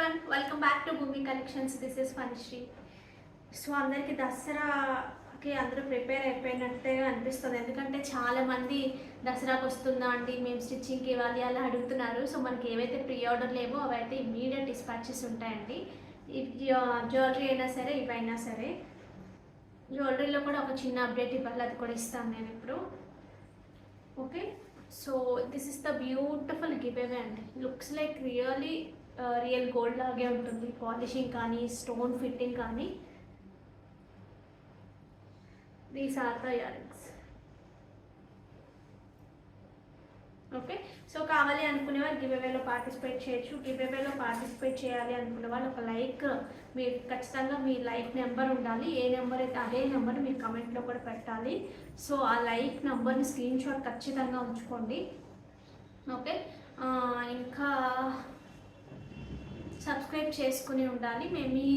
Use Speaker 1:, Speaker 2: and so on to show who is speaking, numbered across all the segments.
Speaker 1: Everyone, welcome back to Bhumi collections. This is Phanishri. So అందరికీ దసరాకి అందరూ ప్రిపేర్ అయిపోయినట్టే అనిపిస్తుంది. ఎందుకంటే చాలామంది దసరాకి వస్తుందా అండి, మేము స్టిచ్చింగ్కి ఇవ్వాలి అలా అడుగుతున్నారు. సో మనకి ఏవైతే ప్రీ ఆర్డర్ లేవో అవైతే ఇమ్మీడియట్ డిస్పాచెస్ ఉంటాయండి. జ్యువెలరీ అయినా సరే, ఇవైనా సరే. జ్యువెలరీలో కూడా ఒక చిన్న అప్డేట్ ఇవ్వాలి, అది కూడా ఇస్తాను నేను ఇప్పుడు. Okay, so this is the beautiful giveaway అండి. లుక్స్ లైక్ రియల్ గోల్డ్ లాగే ఉంటుంది. పాలిషింగ్ కానీ, స్టోన్ ఫిట్టింగ్ కానీ. These are the earrings. Okay, so కావాలి అనుకునే వాళ్ళు గివ్ అవేలో పార్టిసిపేట్ చేయొచ్చు. గివ్ అవేలో పార్టిసిపేట్ చేయాలి అనుకునే వాళ్ళు ఒక లైక్, మీరు ఖచ్చితంగా మీ లైక్ నెంబర్ ఉండాలి. ఏ నెంబర్ అయితే అదే నెంబర్ మీరు కమెంట్లో కూడా పెట్టాలి. సో ఆ లైక్ నెంబర్ని స్క్రీన్ షాట్ ఖచ్చితంగా ఉంచుకోండి. ఓకే, ఇంకా సబ్స్క్రైబ్ చేసుకుని ఉండాలి. మేము మీ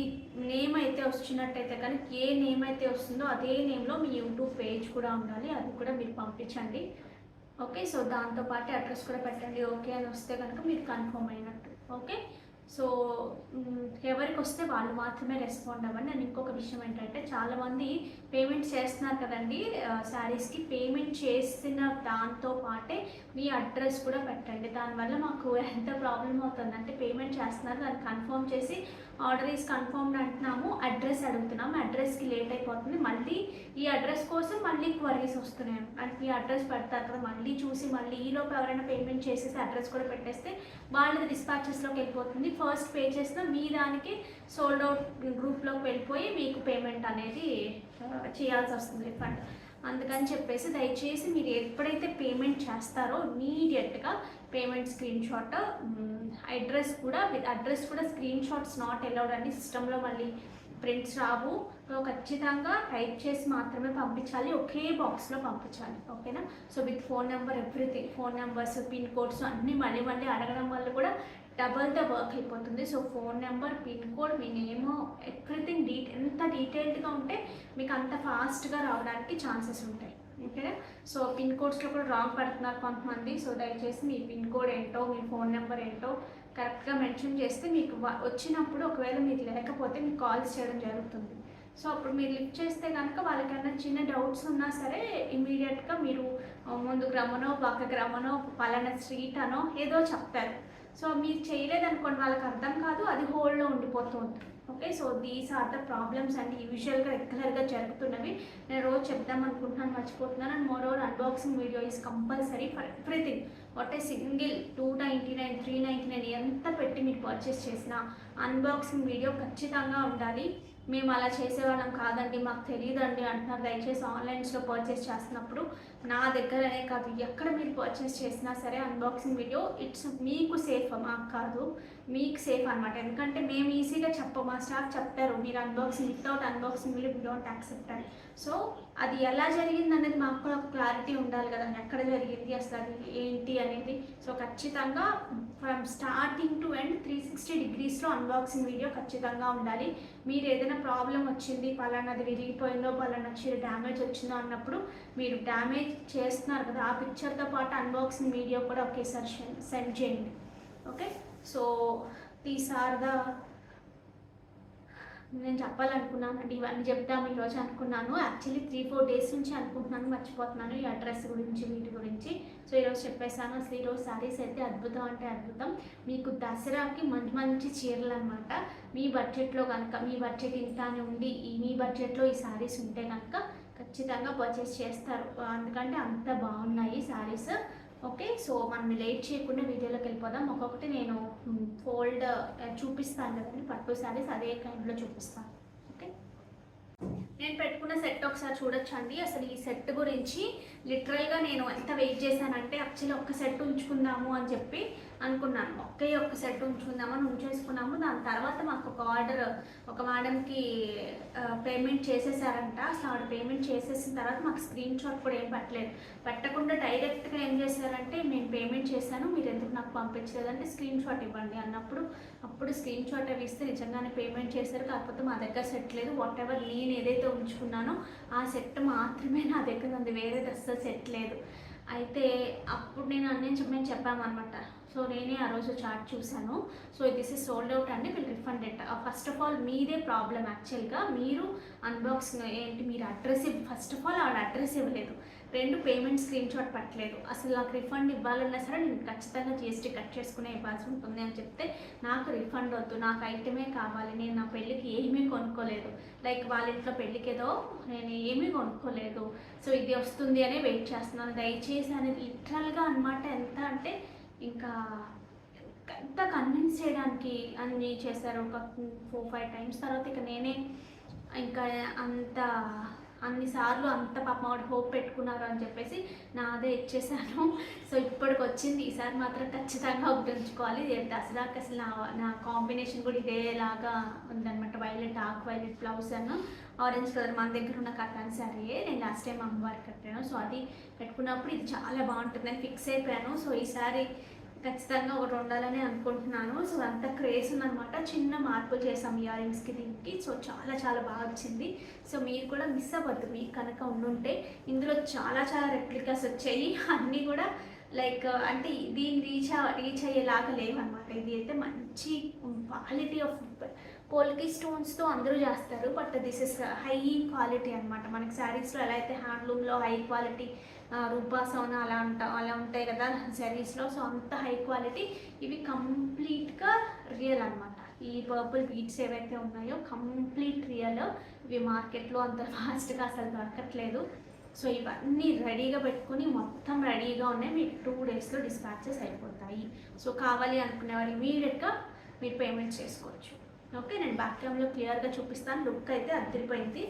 Speaker 1: నేమ్ అయితే వచ్చినట్టయితే కానీ ఏ నేమ్ అయితే వస్తుందో అదే నేమ్లో మీ యూట్యూబ్ పేజ్ కూడా ఉండాలి, అది కూడా మీరు పంపించండి. ఓకే, సో దాంతోపాటు అడ్రస్ కూడా పెట్టండి. ఓకే అని వస్తే కనుక మీరు కన్ఫర్మ్ అయినట్టు. ఓకే, సో ఎవరికి వస్తే వాళ్ళు మాత్రమే రెస్పాండ్ అవ్వండి. అండ్ ఇంకొక విషయం ఏంటంటే, చాలామంది పేమెంట్ చేస్తున్నారు కదండి శారీస్కి. పేమెంట్ చేసిన దాంతో పాటే మీ అడ్రస్ కూడా పెట్టండి. దానివల్ల మాకు ఎంత ప్రాబ్లం అవుతుందంటే, పేమెంట్ చేస్తున్నారు, దాన్ని కన్ఫర్మ్ చేసి ఆర్డర్ ఈస్ కన్ఫర్మ్డ్ అంటున్నాము, అడ్రస్ అడుగుతున్నాము, అడ్రస్కి లేట్ అయిపోతుంది. మళ్ళీ ఈ అడ్రస్ కోసం మళ్ళీ క్వరీస్ వస్తున్నాయి. అంటే ఈ అడ్రస్ పెడతారు కదా, మళ్ళీ చూసి మళ్ళీ ఈలోపు ఎవరైనా పేమెంట్ చేసేసి అడ్రస్ కూడా పెట్టేస్తే వాళ్ళది డిస్పాచెస్లోకి వెళ్ళిపోతుంది. ఫస్ట్ పే చేసిన మీ దానికి సోల్డ్ అవుట్ గ్రూప్లోకి వెళ్ళిపోయి మీకు పేమెంట్ అనేది చేయాల్సి వస్తుంది, రిఫండ్. అందుకని చెప్పేసి దయచేసి మీరు ఎప్పుడైతే పేమెంట్ చేస్తారో ఇమీడియట్గా పేమెంట్ స్క్రీన్ షాట్, అడ్రస్ కూడా స్క్రీన్ షాట్స్ నాట్ అలౌడ్ అండి. సిస్టంలో మళ్ళీ ప్రింట్స్ రావు. ఖచ్చితంగా టైప్ చేసి మాత్రమే పంపించాలి, ఒకే బాక్స్లో పంపించాలి. ఓకేనా? So with phone number, everything, phone numbers, pin codes అన్నీ మళ్ళీ అడగడం వల్ల కూడా డబల్ ద వర్క్ అయిపోతుంది. So phone number, pin code, మీ నేమ్, ఎవ్రీథింగ్ ఎంత డీటెయిల్డ్గా ఉంటే మీకు అంత ఫాస్ట్గా రావడానికి ఛాన్సెస్ ఉంటాయి. ఓకేనా? సో పిన్ కోడ్స్లో కూడా రాంగ్ పడుతున్నారు కొంతమంది. సో దయచేసి మీ పిన్ కోడ్ ఏంటో, మీ ఫోన్ నెంబర్ ఏంటో కరెక్ట్గా మెన్షన్ చేస్తే మీకు వచ్చినప్పుడు ఒకవేళ మీరు లేకపోతే మీకు కాల్స్ చేయడం జరుగుతుంది. సో అప్పుడు మీరు లిఫ్ట్ చేస్తే కనుక వాళ్ళకన్నా చిన్న డౌట్స్ ఉన్నా సరే ఇమీడియట్గా మీరు ముందుకు రమ్మనో, పక్కకు రమ్మనో, పలానా స్ట్రీట్ అనో ఏదో చెప్తారు. సో మీరు చేయలేదనుకోండి, వాళ్ళకి అర్థం కాదు, అది హోల్డ్లో ఉండిపోతూ ఉంటుంది. Okay, so these are the problems and యూజువల్గా రెగ్యులర్గా జరుగుతున్నవి. నేను రోజు చెప్దాం అనుకుంటున్నాను, మర్చిపోతున్నాను. And moreover unboxing video is compulsory for everything. What a single 299, 399 ఎంత పెట్టి మీరు పర్చేస్ చేసినా అన్బాక్సింగ్ వీడియో ఖచ్చితంగా ఉండాలి. మేము అలా చేసేవాళ్ళం కాదండి, మాకు తెలియదండి అంటున్నారు. దయచేసి ఆన్లైన్స్లో పర్చేస్ చేస్తున్నప్పుడు నా దగ్గరనే కాదు, ఎక్కడ మీరు పర్చేస్ చేసినా సరే అన్బాక్సింగ్ వీడియో ఇట్స్ మీకు సేఫ్, మాకు కాదు, మీకు సేఫ్ అనమాట. ఎందుకంటే మేము ఈజీగా చెప్పము, మా స్టాఫ్ చెప్తారు మీరు unboxing, without unboxing video we don't accept అని. సో అది ఎలా జరిగింది అనేది మాకు కూడా ఒక క్లారిటీ ఉండాలి కదండి, ఎక్కడ జరిగింది అసలు అది ఏంటి అనేది. సో ఖచ్చితంగా ఫ్రమ్ స్టార్టింగ్ టు ఎండ్ 360 degreesలో అన్బాక్సింగ్ వీడియో ఖచ్చితంగా ఉండాలి. మీరు ఏదైనా ప్రాబ్లం వచ్చింది, పలానాది విరిగిపోయిందో, పలానా చీర డ్యామేజ్ వచ్చిందో అన్నప్పుడు మీరు డ్యామేజ్ చేస్తున్నారు కదా, ఆ పిక్చర్తో పాటు అన్బాక్సింగ్ వీడియో కూడా ఒకేసారి సెండ్ చేయండి. Okay, so these are the నేను చెప్పాలనుకున్నానండి, ఇవన్నీ చెప్తాము ఈరోజు అనుకున్నాను. యాక్చువల్లీ 3-4 days నుంచి అనుకుంటున్నాను, మర్చిపోతున్నాను ఈ అడ్రస్ గురించి, వీటి గురించి. సో ఈరోజు చెప్పేశాను. అసలు ఈరోజు శారీస్ అయితే అద్భుతం అంటే అద్భుతం. మీకు దసరాకి మంచి మంచి చీరలు అనమాట. మీ బడ్జెట్లో కనుక, మీ బడ్జెట్ ఇంత అని ఉండి మీ బడ్జెట్లో ఈ శారీస్ ఉంటే కనుక ఖచ్చితంగా పర్చేస్ చేస్తారు, ఎందుకంటే అంత బాగున్నాయి శారీస్. ఓకే, సో మనం లేట్ చేయకుండా వీడియోలోకి వెళ్ళిపోదాం. ఒక్కొక్కటి నేను ఫోల్డ్ చూపిస్తాను కదండి, పట్టు శారీస్ అదే కైండ్లో చూపిస్తాను. ఓకే, నేను పెట్టుకున్న సెట్ ఒకసారి చూడొచ్చండి. అసలు ఈ సెట్ గురించి లిటరల్గా నేను ఎంత వెయిట్ చేశానంటే, యాక్చువల్లీ ఒక్క సెట్ ఉంచుకుందాము అని చెప్పి అనుకున్నాను. ఒక్క సెట్ ఉంచుకుందామని ఉంచేసుకున్నాము. దాని తర్వాత మాకు ఒక ఆర్డర్, ఒక మేడంకి పేమెంట్ చేసేసారంట. అసలు ఆవిడ పేమెంట్ చేసేసిన తర్వాత మాకు స్క్రీన్ షాట్ కూడా ఏం పెట్టకుండా డైరెక్ట్గా ఏం చేశారంటే, నేను పేమెంట్ చేశాను, మీరు ఎందుకు నాకు పంపించలేదంటే స్క్రీన్ షాట్ ఇవ్వండి అన్నప్పుడు, అప్పుడు స్క్రీన్ షాట్ అవి ఇస్తే నిజంగానే పేమెంట్ చేశారు. కాకపోతే మా దగ్గర సెట్ లేదు. వాట్ ఎవర్ నేను ఏదైతే ఉంచుకున్నానో ఆ సెట్ మాత్రమే నా దగ్గర ఉంది, వేరే అస్సలు సెట్ లేదు. అయితే అప్పుడు మేము చెప్పామన్నమాట. సో నేనే ఆ రోజు చార్ట్ చూశాను. So this is sold out అండి, will refund it. First of all మీదే ప్రాబ్లం యాక్చువల్గా. మీరు అన్బాక్సింగ్ ఏంటి, మీరు అడ్రస్ ఫస్ట్ ఆఫ్ ఆల్ ఆవిడ అడ్రస్ ఇవ్వలేదు, 2 పేమెంట్ స్క్రీన్ షాట్ పట్టలేదు. అసలు నాకు రిఫండ్ ఇవ్వాలన్నా సరే నేను ఖచ్చితంగా జీఎస్టీ కట్ చేసుకునే ఇవ్వాల్సి ఉంటుంది అని చెప్తే, నాకు రిఫండ్ వద్దు, నాకు ఐటమే కావాలి, నేను నా పెళ్ళికి ఏమీ కొనుక్కోలేదు, లైక్ వాళ్ళ ఇంట్లో పెళ్ళికి ఏదో నేను ఏమీ కొనుక్కోలేదు, సో ఇది వస్తుంది అనే వెయిట్ చేస్తున్నాను, దయచేసి అనేది లిటరల్గా అనమాట. ఎంత అంటే ఇంకా ఎంత కన్విన్స్ చేయడానికి అన్ని చేశారు, ఒక 4-5 టైమ్స్. తర్వాత ఇక నేనే ఇంకా అన్నిసార్లు అంత పాపం ఆవిడ హోప్ పెట్టుకున్నారు అని చెప్పేసి నాదే ఇచ్చేసాను. సో ఇప్పటికి వచ్చింది. ఈసారి మాత్రం ఖచ్చితంగా గుర్తుంచుకోవాలి. దసరాకి అసలు నా కాంబినేషన్ కూడా ఇదేలాగా ఉందన్నమాట. డార్క్ వైలెట్ బ్లౌజ్ అన్న ఆరెంజ్ కలర్ మన దగ్గర ఉన్న కట్టాను శారీయే, నేను లాస్ట్ టైం అమ్మవారికి కట్టాను. సో అది పెట్టుకున్నప్పుడు ఇది చాలా బాగుంటుందని ఫిక్స్ అయిపోయాను. సో ఈసారి ఖచ్చితంగా ఒకటి ఉండాలని అనుకుంటున్నాను. సో అంత క్రేజ్ ఉందనమాట. చిన్న మార్పులు చేసాం ఇయర్ రింగ్స్కి దీనికి. సో చాలా చాలా బాగా వచ్చింది. సో మీరు కూడా మిస్ అవ్వద్దు, మీకు కనుక ఉండుంటే. ఇందులో చాలా చాలా రెప్లికాస్ వచ్చాయి, అన్నీ కూడా లైక్ అంటే దీన్ని రీచ్ అయ్యేలాగా లేవన్నమాట. ఇది అయితే మంచి క్వాలిటీ ఆఫ్ పోల్కి స్టోన్స్తో అందరూ చేస్తారు, but this is high quality అనమాట. మనకి శారీస్లో ఎలా అయితే హ్యాండ్లూమ్లో హై క్వాలిటీ రూపా సోనా అలా ఉంటాయి కదా శారీస్లో, సో అంత హై క్వాలిటీ. ఇవి కంప్లీట్గా రియల్ అనమాట. ఈ పర్పుల్ బీడ్స్ ఏవైతే ఉన్నాయో కంప్లీట్ రియల్. ఇవి మార్కెట్లో అంత ఫాస్ట్గా అసలు దొరకట్లేదు. సో ఇవన్నీ రెడీగా పెట్టుకుని మొత్తం రెడీగా ఉన్నాయి, మీకు 2 డేస్లో డిస్పాచెస్ అయిపోతాయి. సో కావాలి అనుకునేవారు ఇమీడియట్గా మీరు పేమెంట్ చేసుకోవచ్చు. ఓకే, నేను బ్యాక్ క్యామ్లో క్లియర్గా చూపిస్తాను. లుక్ అయితే అదిరిపోయింది.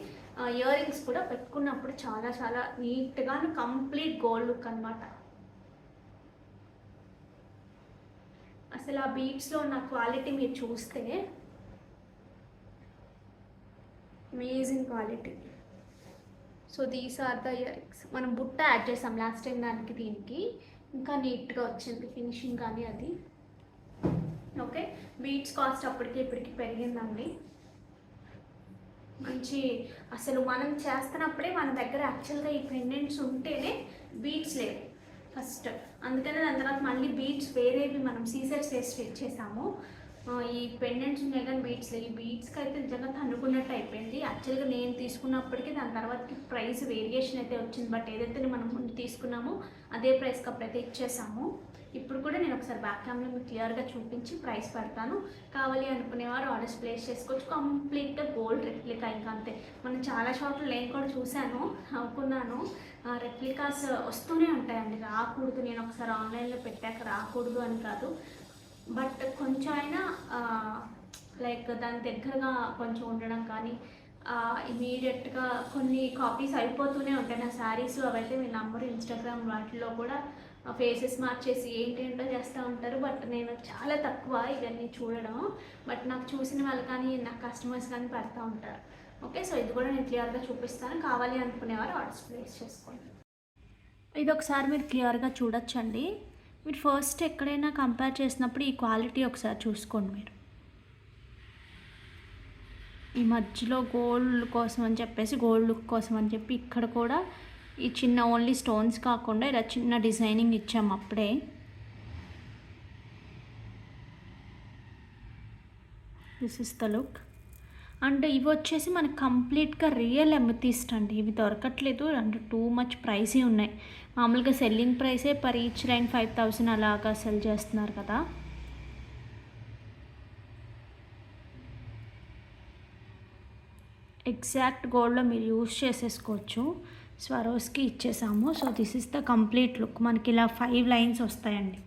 Speaker 1: ఇయర్ రింగ్స్ కూడా పెట్టుకున్నప్పుడు చాలా చాలా నీట్గా కంప్లీట్ గోల్డ్ లుక్ అనమాట. అసలు ఆ బీడ్స్లో ఉన్న క్వాలిటీ మీరు చూస్తే amazing quality. So these are the earrings. మనం బుట్ట యాడ్ చేసాం లాస్ట్ టైం దానికి, దీనికి ఇంకా నీట్గా వచ్చింది ఫినిషింగ్ కానీ అది. ఓకే, బీడ్స్ కాస్ట్ అప్పటికి ఇప్పటికి పెరిగిందండి మంచి. అసలు మనం చేస్తున్నప్పుడే మన దగ్గర యాక్చువల్గా ఈ పెండెంట్స్ ఉంటేనే బీడ్స్ లేవు ఫస్ట్, అందుకనే దాని తర్వాత మళ్ళీ బీడ్స్ వేరేవి మనం సీసెట్స్ వేసి చేసాము. ఈ పెండెంట్స్ ఉన్నాయి కానీ బీడ్స్ లేవు. ఈ బీడ్స్కి అయితే నిజంగా తన్నుకున్నట్టు అయిపోయింది. యాక్చువల్గా నేను తీసుకున్నప్పటికీ దాని తర్వాతకి ప్రైస్ వేరియేషన్ అయితే వచ్చింది, బట్ ఏదైతే మనం ముందు తీసుకున్నామో అదే ప్రైస్కి అప్పుడైతే ఇచ్చేసాము. ఇప్పుడు కూడా నేను ఒకసారి బ్యాక్ క్యామ్లో మీకు క్లియర్గా చూపించి ప్రైస్ పెడతాను. కావాలి అనుకునేవారు ఆర్డర్స్ ప్లేస్ చేసుకోవచ్చు. కంప్లీట్గా గోల్డ్ రెప్లికా, ఇంకా అంతే. మనం చాలా షాప్లో నేను కూడా చూశాను, అనుకున్నాను రెప్లికాస్ వస్తూనే ఉంటాయండి, రాకూడదు. నేను ఒకసారి ఆన్లైన్లో పెట్టాక రాకూడదు అని కాదు, బట్ కొంచెం అయినా లైక్ దాని దగ్గరగా కొంచెం ఉండడం కానీ ఇమీడియట్గా కొన్ని కాపీస్ అయిపోతూనే ఉంటాయి నా శారీస్. అవైతే మీ నంబర్ ఇన్స్టాగ్రామ్ వాటిలో కూడా ఫేసెస్ మార్చేసి ఏంటేంటో చేస్తూ ఉంటారు, బట్ నేను చాలా తక్కువ ఇవన్నీ చూడడం. బట్ నాకు చూసిన వాళ్ళు కానీ నాకు కస్టమర్స్ కానీ పెడతా ఉంటారు. ఓకే, సో ఇది కూడా నేను క్లియర్గా చూపిస్తాను. కావాలి అనుకునేవారు ఆర్డర్స్ ప్లేస్ చేసుకోండి. ఇది ఒకసారి మీరు క్లియర్గా చూడొచ్చండి. మీరు ఫస్ట్ ఎక్కడైనా కంపేర్ చేసినప్పుడు ఈ క్వాలిటీ ఒకసారి చూసుకోండి. మీరు ఈ మధ్యలో గోల్డ్ కోసం అని చెప్పేసి, గోల్డ్ లుక్ కోసం అని చెప్పి ఇక్కడ కూడా ఈ చిన్న ఓన్లీ స్టోన్స్ కాకుండా ఇలా చిన్న డిజైనింగ్ ఇచ్చాము అప్పుడే. This is the look. And ఇవి వచ్చేసి మనకు కంప్లీట్గా రియల్ అమెథిస్ట్ అండి. ఇవి దొరకట్లేదు, అంటే టూ మచ్ ప్రైసీ ఉన్నాయి. మామూలుగా సెల్లింగ్ ప్రైసే పర్ ఈచ్ లైన్ 5000 అలాగా సెల్ చేస్తున్నారు కదా. ఎగ్జాక్ట్ గోల్డ్లో మీరు యూజ్ చేసేసుకోవచ్చు. స్వరోస్కి ఇచ్చేసాము. So this is the complete look. మనకి ఇలా 5 లైన్స్ వస్తాయండి.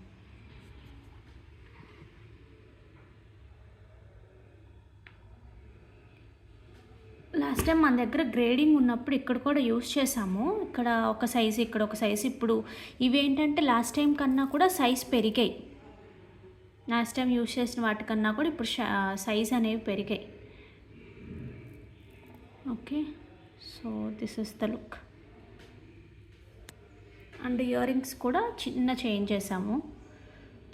Speaker 1: లాస్ట్ టైం మన దగ్గర గ్రేడింగ్ ఉన్నప్పుడు ఇక్కడ కూడా యూస్ చేసాము. ఇక్కడ ఒక సైజు, ఇక్కడ ఒక సైజు. ఇప్పుడు ఇవేంటంటే లాస్ట్ టైం కన్నా కూడా సైజ్ పెరిగాయి. లాస్ట్ టైం యూస్ చేసిన వాటికన్నా కూడా ఇప్పుడు సైజ్ అనేవి పెరిగాయి. Okay, so this is the look. And ear rings కూడా చిన్న చేంజ్ చేసాము.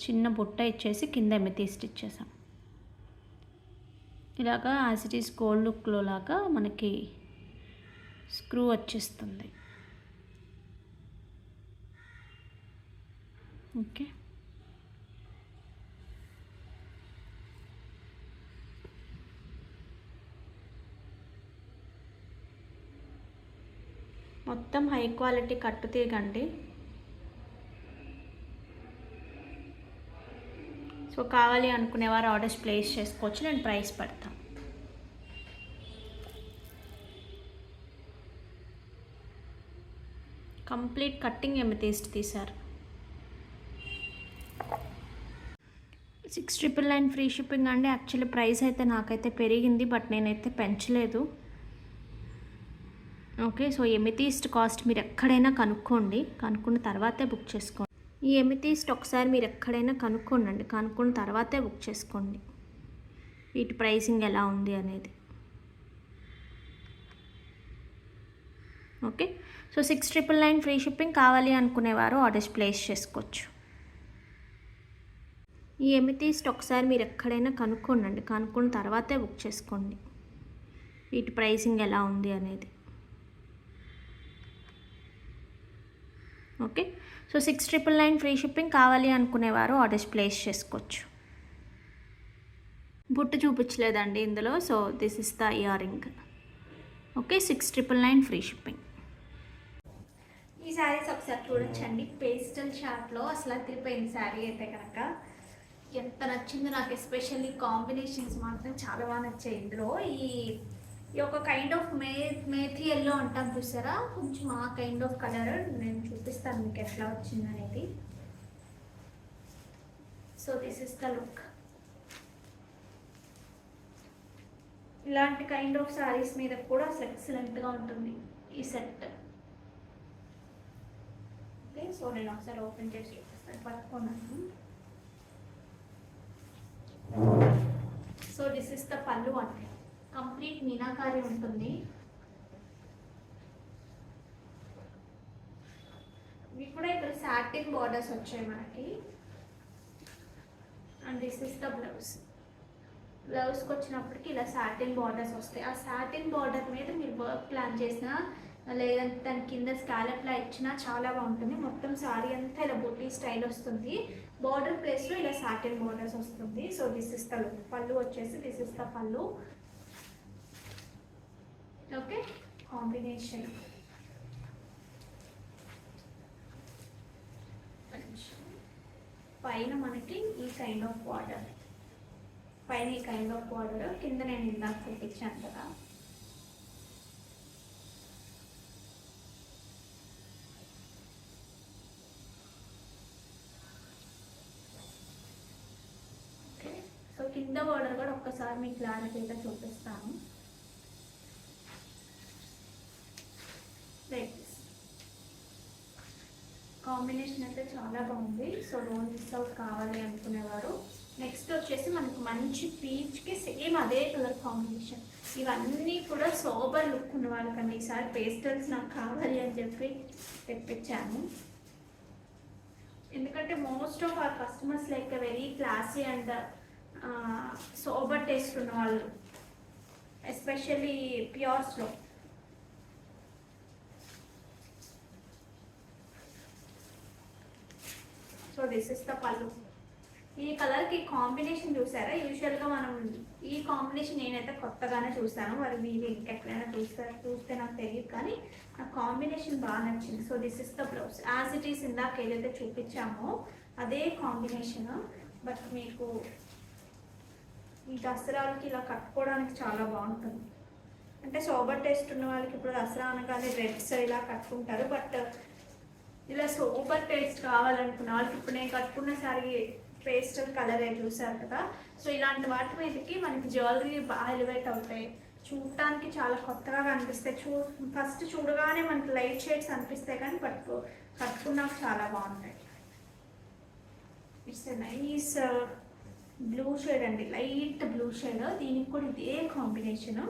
Speaker 1: చిన్న బుట్ట ఇచ్చేసి కింద ఎమెథిస్ట్ ఇచ్చేసాము. ఇలాగా యాజ్ ఇట్ ఈస్ గోల్డ్ లుక్లో లాగా మనకి స్క్రూ వచ్చేస్తుంది. ఓకే, మొత్తం హై క్వాలిటీ కట్టు తీగండి. సో కావాలి అనుకునేవారు ఆర్డర్స్ ప్లేస్ చేసుకోవచ్చు, నేను ప్రైస్ పెడతాను. కంప్లీట్ కట్టింగ్ ఎమెథిస్ట్ తీశారు. 6,999 ఫ్రీ షిప్పింగ్ అండి. యాక్చువల్లీ ప్రైస్ అయితే నాకైతే పెరిగింది, బట్ నేనైతే పెంచలేదు. ఓకే, సో ఎమెథిస్ట్ కాస్ట్ మీరు ఎక్కడైనా కనుక్కోండి, కనుక్కున్న తర్వాతే బుక్ చేసుకోండి. ఈ ఎమెథిస్ట్ ఒకసారి మీరు ఎక్కడైనా కనుక్కోండి, కనుక్కున్న తర్వాతే బుక్ చేసుకోండి వీటి ప్రైసింగ్ ఎలా ఉంది అనేది. ఓకే, సో 6,999 ఫ్రీ షిప్పింగ్, కావాలి అనుకునేవారు ఆర్డర్స్ ప్లేస్ చేసుకోవచ్చు. ఈ ఎమెథిస్ట్ ఒకసారి మీరు ఎక్కడైనా కనుక్కోండి, కనుక్కున్న తర్వాతే బుక్ చేసుకోండి వీటి ప్రైసింగ్ ఎలా ఉంది అనేది. ఓకే, సో 6,999 ఫ్రీ షిప్పింగ్, కావాలి అనుకునేవారు ఆర్డర్స్ ప్లేస్ చేసుకోవచ్చు. బుట్టు చూపించలేదండి ఇందులో, so this is the ear ring. Okay, 6,999 free shipping. ఈ శారీస్ ఒకసారి చూడొచ్చండి, పేస్టల్ షార్ట్లో అసలు తిరిగిపోయింది శారీ అయితే కనుక. ఎంత నచ్చిందో నాకు, ఎస్పెషల్లీ కాంబినేషన్స్ మాత్రం చాలా బాగా నచ్చాయి ఇందులో. ఈ ఒక కైండ్ ఆఫ్ మేథీ ఎల్లో అంటాం చూసారా, కొంచెం ఆ కైండ్ ఆఫ్ కలర్ నేను చూపిస్తాను మీకు ఎట్లా వచ్చింది అనేది. So this is the look. ఇలాంటి కైండ్ ఆఫ్ శారీస్ మీద కూడా అసలు ఎక్సలెంట్గా ఉంటుంది ఈ సెట్. ఓకే, సో నేను ఒకసారి ఓపెన్ చేసి చూపిస్తాను, పట్టుకున్నాను. సో దిస్ ఇస్ ద పళ్ళు అంటే కంప్లీట్ మీనాకారి ఉంటుంది. ఇవి కూడా ఇక్కడ సాటిన్ బార్డర్స్ వచ్చాయి మనకి. And this is the blouse. బ్లౌజ్కి వచ్చినప్పటికి ఇలా సాటిన్ బార్డర్స్ వస్తాయి. ఆ సాటిన్ బార్డర్ మీద మీరు వర్క్ ప్లాన్ చేసినా లేదంటే దాని కింద స్కాలప్లా ఇచ్చినా చాలా బాగుంటుంది. మొత్తం సారీ అంతా ఇలా బుట్టి స్టైల్ వస్తుంది, బార్డర్ ప్లేస్లో ఇలా సాటిన్ బార్డర్స్ వస్తుంది. So this is the look. పళ్ళు వచ్చేసి this is the pallu. Okay, combination పైన మనకి ఈ కైండ్ ఆఫ్ బార్డర్, పైన ఈ కైండ్ ఆఫ్ బార్డర్, కింద నేను ఇందాక చూపించాను కదా. ఓకే, సో కింద బార్డర్ కూడా ఒక్కసారి మీకు క్లారిటీగా చూపిస్తాను. లైక్ దిస్ కాంబినేషన్ అయితే చాలా బాగుంది. సో డోంట్ మిస్ అవుట్ కావాలి అనుకునేవారు. నెక్స్ట్ వచ్చేసి మనకు మంచి పీచ్కి సేమ్ అదే కలర్ కాంబినేషన్. ఇవన్నీ కూడా సోబర్ లుక్ ఉన్న వాళ్ళకండి. ఈసారి పేస్టల్స్ నాకు కావాలి అని చెప్పి తెప్పించాను, ఎందుకంటే most of our customers like very classy and sober taste ఉన్న వాళ్ళు, ఎస్పెషల్లీ ప్యూర్స్లో. So this is the pallu. ఈ కలర్కి కాంబినేషన్ చూసారా, యూజువల్గా మనం ఈ కాంబినేషన్ నేనైతే కొత్తగానే చూసాను, మరి మీరు ఇంకెక్కడైనా చూస్తే నాకు తెలియదు, కానీ ఆ కాంబినేషన్ బాగా నచ్చింది. So this is the blouse. As it is ఇందాక ఏదైతే చూపించామో అదే కాంబినేషన్, బట్ మీకు ఈ దసరాలకి ఇలా కట్టుకోవడానికి చాలా బాగుంటుంది. అంటే సోబర్ టేస్ట్ ఉన్న వాళ్ళకి ఇప్పుడు దసరా అనగానే రెడ్స్ ఇలా కట్టుకుంటారు, బట్ ఇలా సూపర్ టేస్ట్ కావాలనుకున్న వాళ్ళకి ఇప్పుడు నేను కట్టుకున్న సారీ పేస్టల్ కలర్ చూసారు కదా. సో ఇలాంటి వాటి మీదకి మనకి జ్యువెలరీ బాగా ఎలివేట్ అవుతాయి, చూడటానికి చాలా కొత్తగా కనిపిస్తాయి. ఫస్ట్ చూడగానే మనకి లైట్ షేడ్స్ అనిపిస్తాయి, కానీ కట్టుకున్నాక చాలా బాగుంటాయి. ఇట్స్ నైస్ బ్లూ షేడ్ అండి, లైట్ బ్లూ షేడ్. దీనికి కూడా ఇదే కాంబినేషను.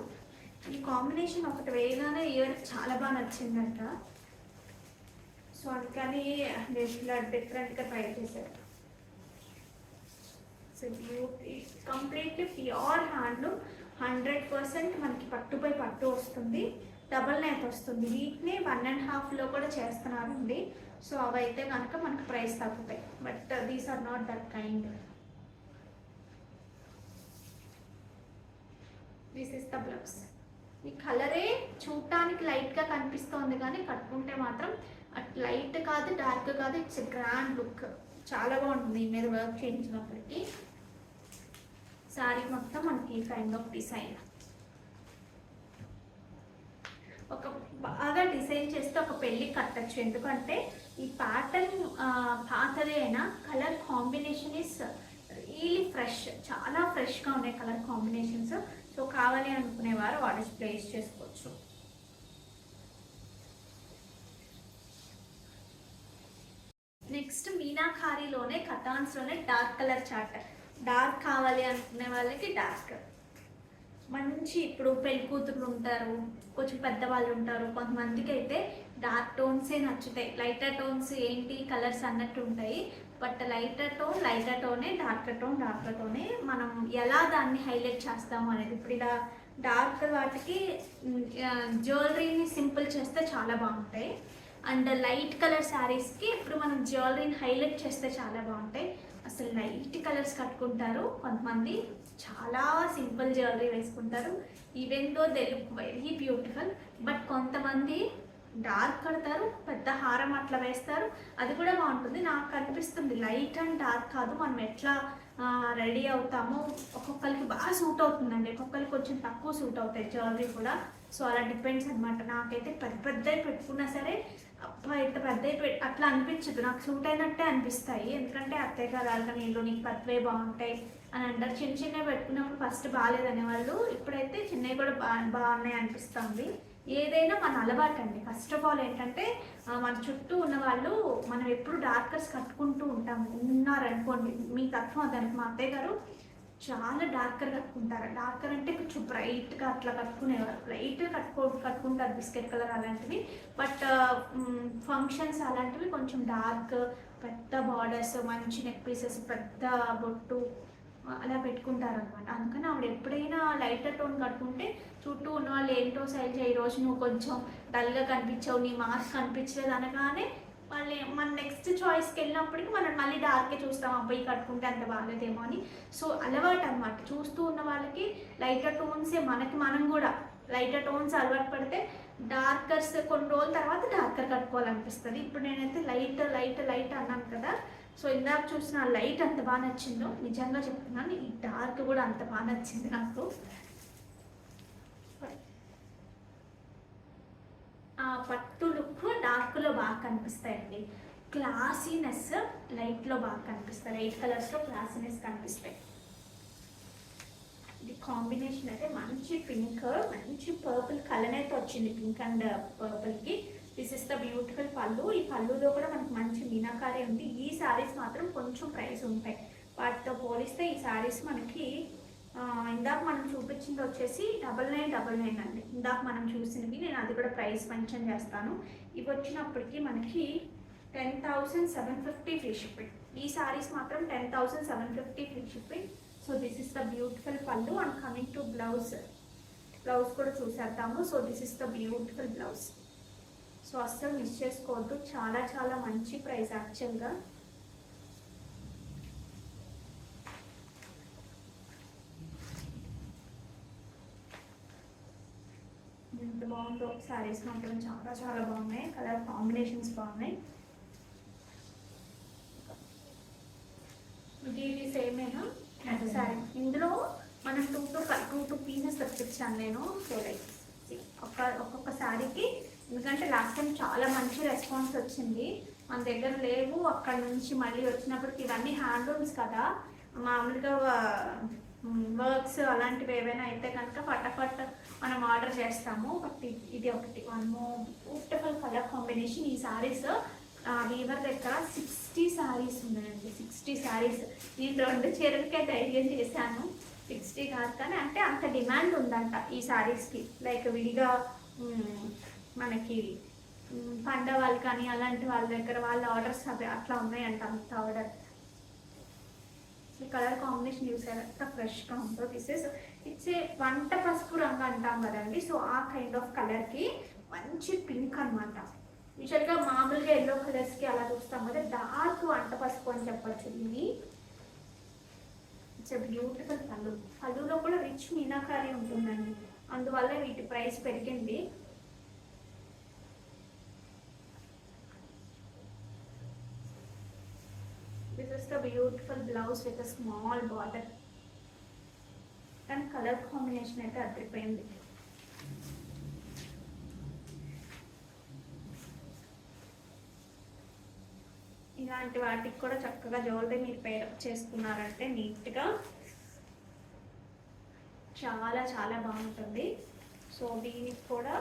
Speaker 1: ఈ కాంబినేషన్ ఒకటి వేయగానే ఇయర్ చాలా బాగా నచ్చిందంట. సో అందుకని ఇలా డిఫరెంట్గా ట్రై చేశారు. So beauty completely pure handloom, 100% మనకి పట్టుపై పట్టు వస్తుంది. డబల్ నైట్ వస్తుంది. వీటిని 1.5లో కూడా చేస్తున్నారండి. సో అవైతే కనుక మనకు ప్రైస్ తగ్గుతాయి. But these are not that kind. This is the blouse. ఈ కలరే చూడటానికి లైట్గా కనిపిస్తుంది కానీ కట్టుకుంటే మాత్రం అటు లైట్ కాదు డార్క్ కాదు, ఇట్స్ గ్రాండ్ లుక్. చాలా బాగుంటుంది ఈ మీద వర్క్ చేయించినప్పటికీ. శారీ మొత్తం మనకి ఈ కైండ్ ఆఫ్ డిజైన్. ఒక బాగా డిజైన్ చేస్తే ఒక పెళ్ళి కట్టచ్చు. ఎందుకంటే ఈ ప్యాటర్న్ పాతదే అయినా colour combination is really fresh. చాలా ఫ్రెష్గా ఉన్నాయి కలర్ కాంబినేషన్స్. సో కావాలి అనుకునేవారు ఆర్డర్స్ ప్లేస్ చేసుకోవచ్చు. నెక్స్ట్ మీనాకారీలోనే కటాన్స్లోనే డార్క్ కలర్ చార్ట్. డార్క్ కావాలి అనుకునే వాళ్ళకి డార్క్ మంచి, ఇప్పుడు పెళ్లి కూతురు ఉంటారు, కొంచెం పెద్దవాళ్ళు ఉంటారు, కొంతమందికి అయితే డార్క్ టోన్సే నచ్చుతాయి. లైటర్ టోన్స్ ఏంటి కలర్స్ అన్నట్టు ఉంటాయి. బట్ లైటర్ టోనే, డార్కర్ టోనే మనం ఎలా దాన్ని హైలైట్ చేస్తాము అనేది. ఇప్పుడు ఇలా డార్క్ వాటికి జ్యువెలరీని సింపుల్ చేస్తే చాలా బాగుంటాయి. అండ్ లైట్ కలర్ శారీస్కి ఇప్పుడు మనం జ్యువెలరీని హైలైట్ చేస్తే చాలా బాగుంటాయి. అసలు లైట్ కలర్స్ కట్టుకుంటారు కొంతమంది, చాలా సింపుల్ జ్యువెలరీ వేసుకుంటారు. Even though they look very beautiful. But కొంతమంది డార్క్ కడతారు, పెద్ద హారం అట్లా వేస్తారు, అది కూడా బాగుంటుంది. నాకు అనిపిస్తుంది లైట్ అండ్ డార్క్ కాదు, మనం ఎట్లా రెడీ అవుతామో ఒక్కొక్కరికి బాగా సూట్ అవుతుందండి, ఒక్కొక్కరికి కొంచెం తక్కువ సూట్ అవుతాయి జ్యువెలరీ కూడా. సో అలా డిపెండ్స్ అనమాట. నాకైతే పెద్దవి పెట్టుకున్నా సరే అబ్బా ఇంత పెద్దవి అట్లా అనిపించదు, నాకు సూట్ అయినట్టే అనిపిస్తాయి. ఎందుకంటే అత్తయ్య గారు వాళ్ళకి నీళ్ళు నీకు పెద్దవే బాగుంటాయి అని అంటారు. చిన్నవి పెట్టుకున్నప్పుడు ఫస్ట్ బాగాలేదనేవాళ్ళు, ఇప్పుడైతే చిన్నవి కూడా బాగున్నాయి అనిపిస్తుంది. ఏదైనా మన అలవాటు అండి. ఫస్ట్ ఆఫ్ ఆల్ ఏంటంటే మన చుట్టూ ఉన్న వాళ్ళు మనం ఎప్పుడు డార్కర్స్ కట్టుకుంటూ ఉంటాము. ఉన్నారనుకోండి, మీకు అర్థం దానికి. మా అత్తయ్య గారు చాలా డార్కర్ కట్టుకుంటారు. డార్కర్ అంటే కొంచెం బ్రైట్గా అట్లా కట్టుకునేవారు. బ్రైట్గా కట్టుకుంటారు బిస్కెట్ కలర్ అలాంటివి. బట్ ఫంక్షన్స్ అలాంటివి కొంచెం డార్క్, పెద్ద బార్డర్స్, మంచి నెక్ పీసెస్, పెద్ద బొట్టు అలా పెట్టుకుంటారు అనమాట. అందుకని ఆవిడ ఎప్పుడైనా లైటర్ టోన్ కట్టుకుంటే చుట్టూ ఉన్న వాళ్ళు ఏంటో శైలజ ఈరోజు నువ్వు కొంచెం డల్గా కనిపించావు, నీ మార్క్స్ కనిపించలేదు అనగానే మళ్ళీ మన నెక్స్ట్ చాయిస్కి వెళ్ళినప్పటికీ మనం మళ్ళీ డార్కే చూస్తాం, అబ్బాయి కట్టుకుంటే అంత బాగాలేదేమో అని. సో అలవాటు అనమాట. చూస్తూ ఉన్న వాళ్ళకి లైటర్ టోన్సే, మనం కూడా లైటర్ టోన్స్ అలవాటు పడితే డార్కర్స్ కొన్ని రోజుల తర్వాత డార్కర్ కట్టుకోవాలనిపిస్తుంది. ఇప్పుడు నేనైతే లైట్ అన్నాను కదా. సో ఇందాక చూసిన లైట్ అంత బాగా నచ్చిందో నిజంగా చెప్తున్నాను, ఈ డార్క్ కూడా అంత బాగా నచ్చింది నాకు. ఆ పట్టు లుక్ డార్క్లో బాగా కనిపిస్తాయండి. క్లాసీనెస్ లైట్లో బాగా కనిపిస్తాయి. లైట్ కలర్స్లో క్లాసీనెస్ కనిపిస్తాయి. ఇది కాంబినేషన్ అయితే మంచి పింక్, మంచి పర్పుల్ కలర్ అయితే వచ్చింది. పింక్ అండ్ పర్పుల్కి. This is the beautiful pallu. ఈ పళ్ళులో కూడా మనకు మంచి మీనాకారి ఉంది. ఈ శారీస్ మాత్రం కొంచెం ప్రైస్ ఉంటాయి, వాటితో పోలిస్తే ఈ శారీస్ మనకి ఇందాక మనం చూపించింది వచ్చేసి 9999 అండి. ఇందాక మనం చూసినవి నేను అది కూడా ప్రైస్ మెన్షన్ చేస్తాను. ఇవి వచ్చినప్పటికీ మనకి 10,750 ఫ్రీ షిప్పింగ్. ఈ శారీస్ మాత్రం 10,750 free shipping. So this is the beautiful పళ్ళు. అండ్ కమింగ్ టు బ్లౌజ్ కూడా చూసేద్దాము. So this is the beautiful blouse. So అస్సలు మిస్ చేసుకోవద్దు, చాలా చాలా మంచి ప్రైస్ యాక్చువల్గా. ఎంత బాగుందో శారీస్ మాత్రం చాలా చాలా బాగున్నాయి. కలర్ కాంబినేషన్స్ బాగున్నాయి. ఇది సేమేనా శారీ. ఇందులో మనం టూ పీసెస్ తెప్పించాను నేను. సో లైక్ ఒక్కొక్క శారీకి, ఎందుకంటే లాస్ట్ టైం చాలా మంచి రెస్పాన్స్ వచ్చింది. మన దగ్గర లేవు, అక్కడ నుంచి మళ్ళీ వచ్చినప్పటికి ఇవన్నీ హ్యాండ్లూమ్స్ కదా, మామూలుగా వర్క్స్ అలాంటివి ఏవైనా అయితే కనుక ఫటాఫట్ మనం ఆర్డర్ చేస్తాము. బట్ ఇది ఒకటి one more beautiful colour combination. ఈ శారీస్ వీవర్ దగ్గర 60 శారీస్ ఉన్నాయండి. 60 శారీస్. నేను 2 చీరలకే ధైర్యం చేశాను, 60 కాదు కానీ. అంటే అంత డిమాండ్ ఉందంట ఈ శారీస్కి. లైక్ విడిగా మనకి పండవాళ్ళు కానీ అలాంటి వాళ్ళ దగ్గర వాళ్ళ ఆర్డర్స్ అవి అట్లా ఉన్నాయంట, అంత ఆర్డర్. ఈ కలర్ కాంబినేషన్ చూసారు ఎంత ఫ్రెష్గా ఉందో. ఇట్స్ ఏ వంట పసుపు రంగు అంటాం కదండి, సో ఆ కైండ్ ఆఫ్ కలర్కి మంచి పింక్ అనమాట. యూజువల్గా మామూలుగా ఎల్లో కలర్స్కి అలా చూస్తాం కదా, డార్క్ వంట పసుపు అని చెప్పచ్చు దీన్ని. ఇట్స్ బ్యూటిఫుల్ పళ్ళు. పళ్ళులో కూడా రిచ్ మీనాకారి ఉంటుందండి, అందువల్ల వీటి ప్రైస్ పెరిగింది. This is the beautiful blouse with a small border. And color combination అయితే అదిరిపోయింది. ఇలాంటి వాటికి కూడా చక్కగా జ్యువెలరీ మీరు పేరప్ చేసుకున్నారంటే నీట్గా చాలా చాలా బాగుంటుంది. సో దీనికి కూడా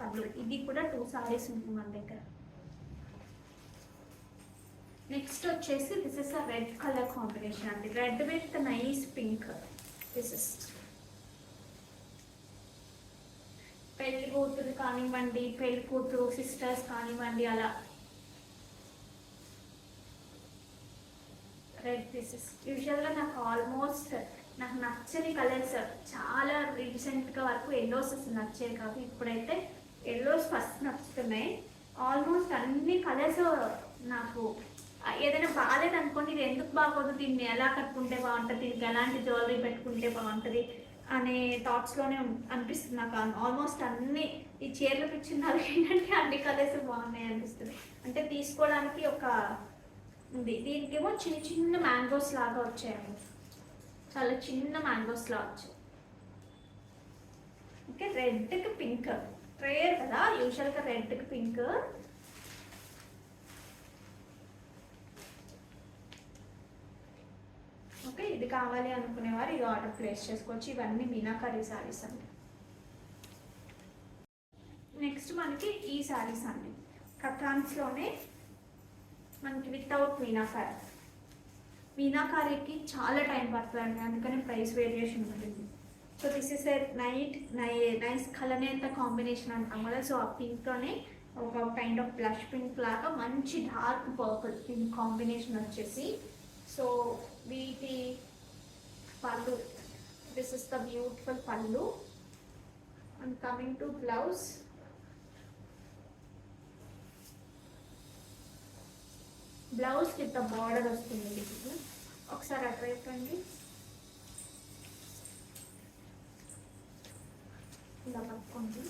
Speaker 1: పళ్ళు, ఇది కూడా 2 సారీస్ ఉంటుంది మన దగ్గర. నెక్స్ట్ వచ్చేసి this is a red colour combination అండి, red with nice pink. This is పెళ్లి కూతురు కానివ్వండి, పెళ్లి కూతురు సిస్టర్స్ కానివ్వండి, అలా రెడ్. దిస్ ఇస్ యూజువల్గా నాకు నచ్చని కలర్స్ చాలా రీసెంట్గా వరకు ఎల్లోస్ నచ్చేది కాదు, ఇప్పుడైతే ఎల్లోస్ ఫస్ట్ నచ్చుతున్నాయి. ఆల్మోస్ట్ అన్ని కలర్స్ నాకు ఏదైనా బాగాలేదు అనుకోండి, ఇది ఎందుకు బాగోదు, దీన్ని ఎలా కట్టుకుంటే బాగుంటుంది, దీనికి ఎలాంటి జ్యువెలరీ పెట్టుకుంటే బాగుంటుంది అనే థాట్స్లోనే అనిపిస్తుంది నాకు. ఆల్మోస్ట్ అన్ని ఈ చీరలు పిచ్చిన ఏంటంటే అన్ని కలర్స్ బాగున్నాయి అనిపిస్తుంది. అంటే తీసుకోవడానికి ఒక ఉంది. దీనికేమో చిన్న చిన్న మ్యాంగోస్ లాగా వచ్చాయండి, చాలా చిన్న మ్యాంగోస్ లాగా వచ్చాయి. ఓకే, రెడ్కి పింక్ రేర్ కదా, యూజువల్గా రెడ్కి పింక్. ఓకే, ఇది కావాలి అనుకునేవారు ఇది ఆర్డర్ ప్లేస్ చేసుకోవచ్చు. ఇవన్నీ మీనాకారి శారీస్ అండి. నెక్స్ట్ మనకి ఈ శారీస్ అండి, కథాన్స్లోనే మనకి వితౌట్ మీనాకారి. మీనాకారికి చాలా టైం పడుతుందండి, అందుకని ప్రైస్ వేరియేషన్ ఉంటుంది. So this is a nice కలనేత కాంబినేషన్ అంటాం కదా, సో ఆ పింక్తోనే ఒక కైండ్ ఆఫ్ బ్లష్ పింక్ లాగా మంచి డార్క్ పర్పుల్ పింక్ కాంబినేషన్ వచ్చేసి. సో వీటి పళ్ళు, దిస్ ఇస్ ద బ్యూటిఫుల్ పళ్ళు. And coming to blouse, blouse with border వస్తుంది. ఒకసారి అటువైపండి, ఇలా పట్టుకోండి.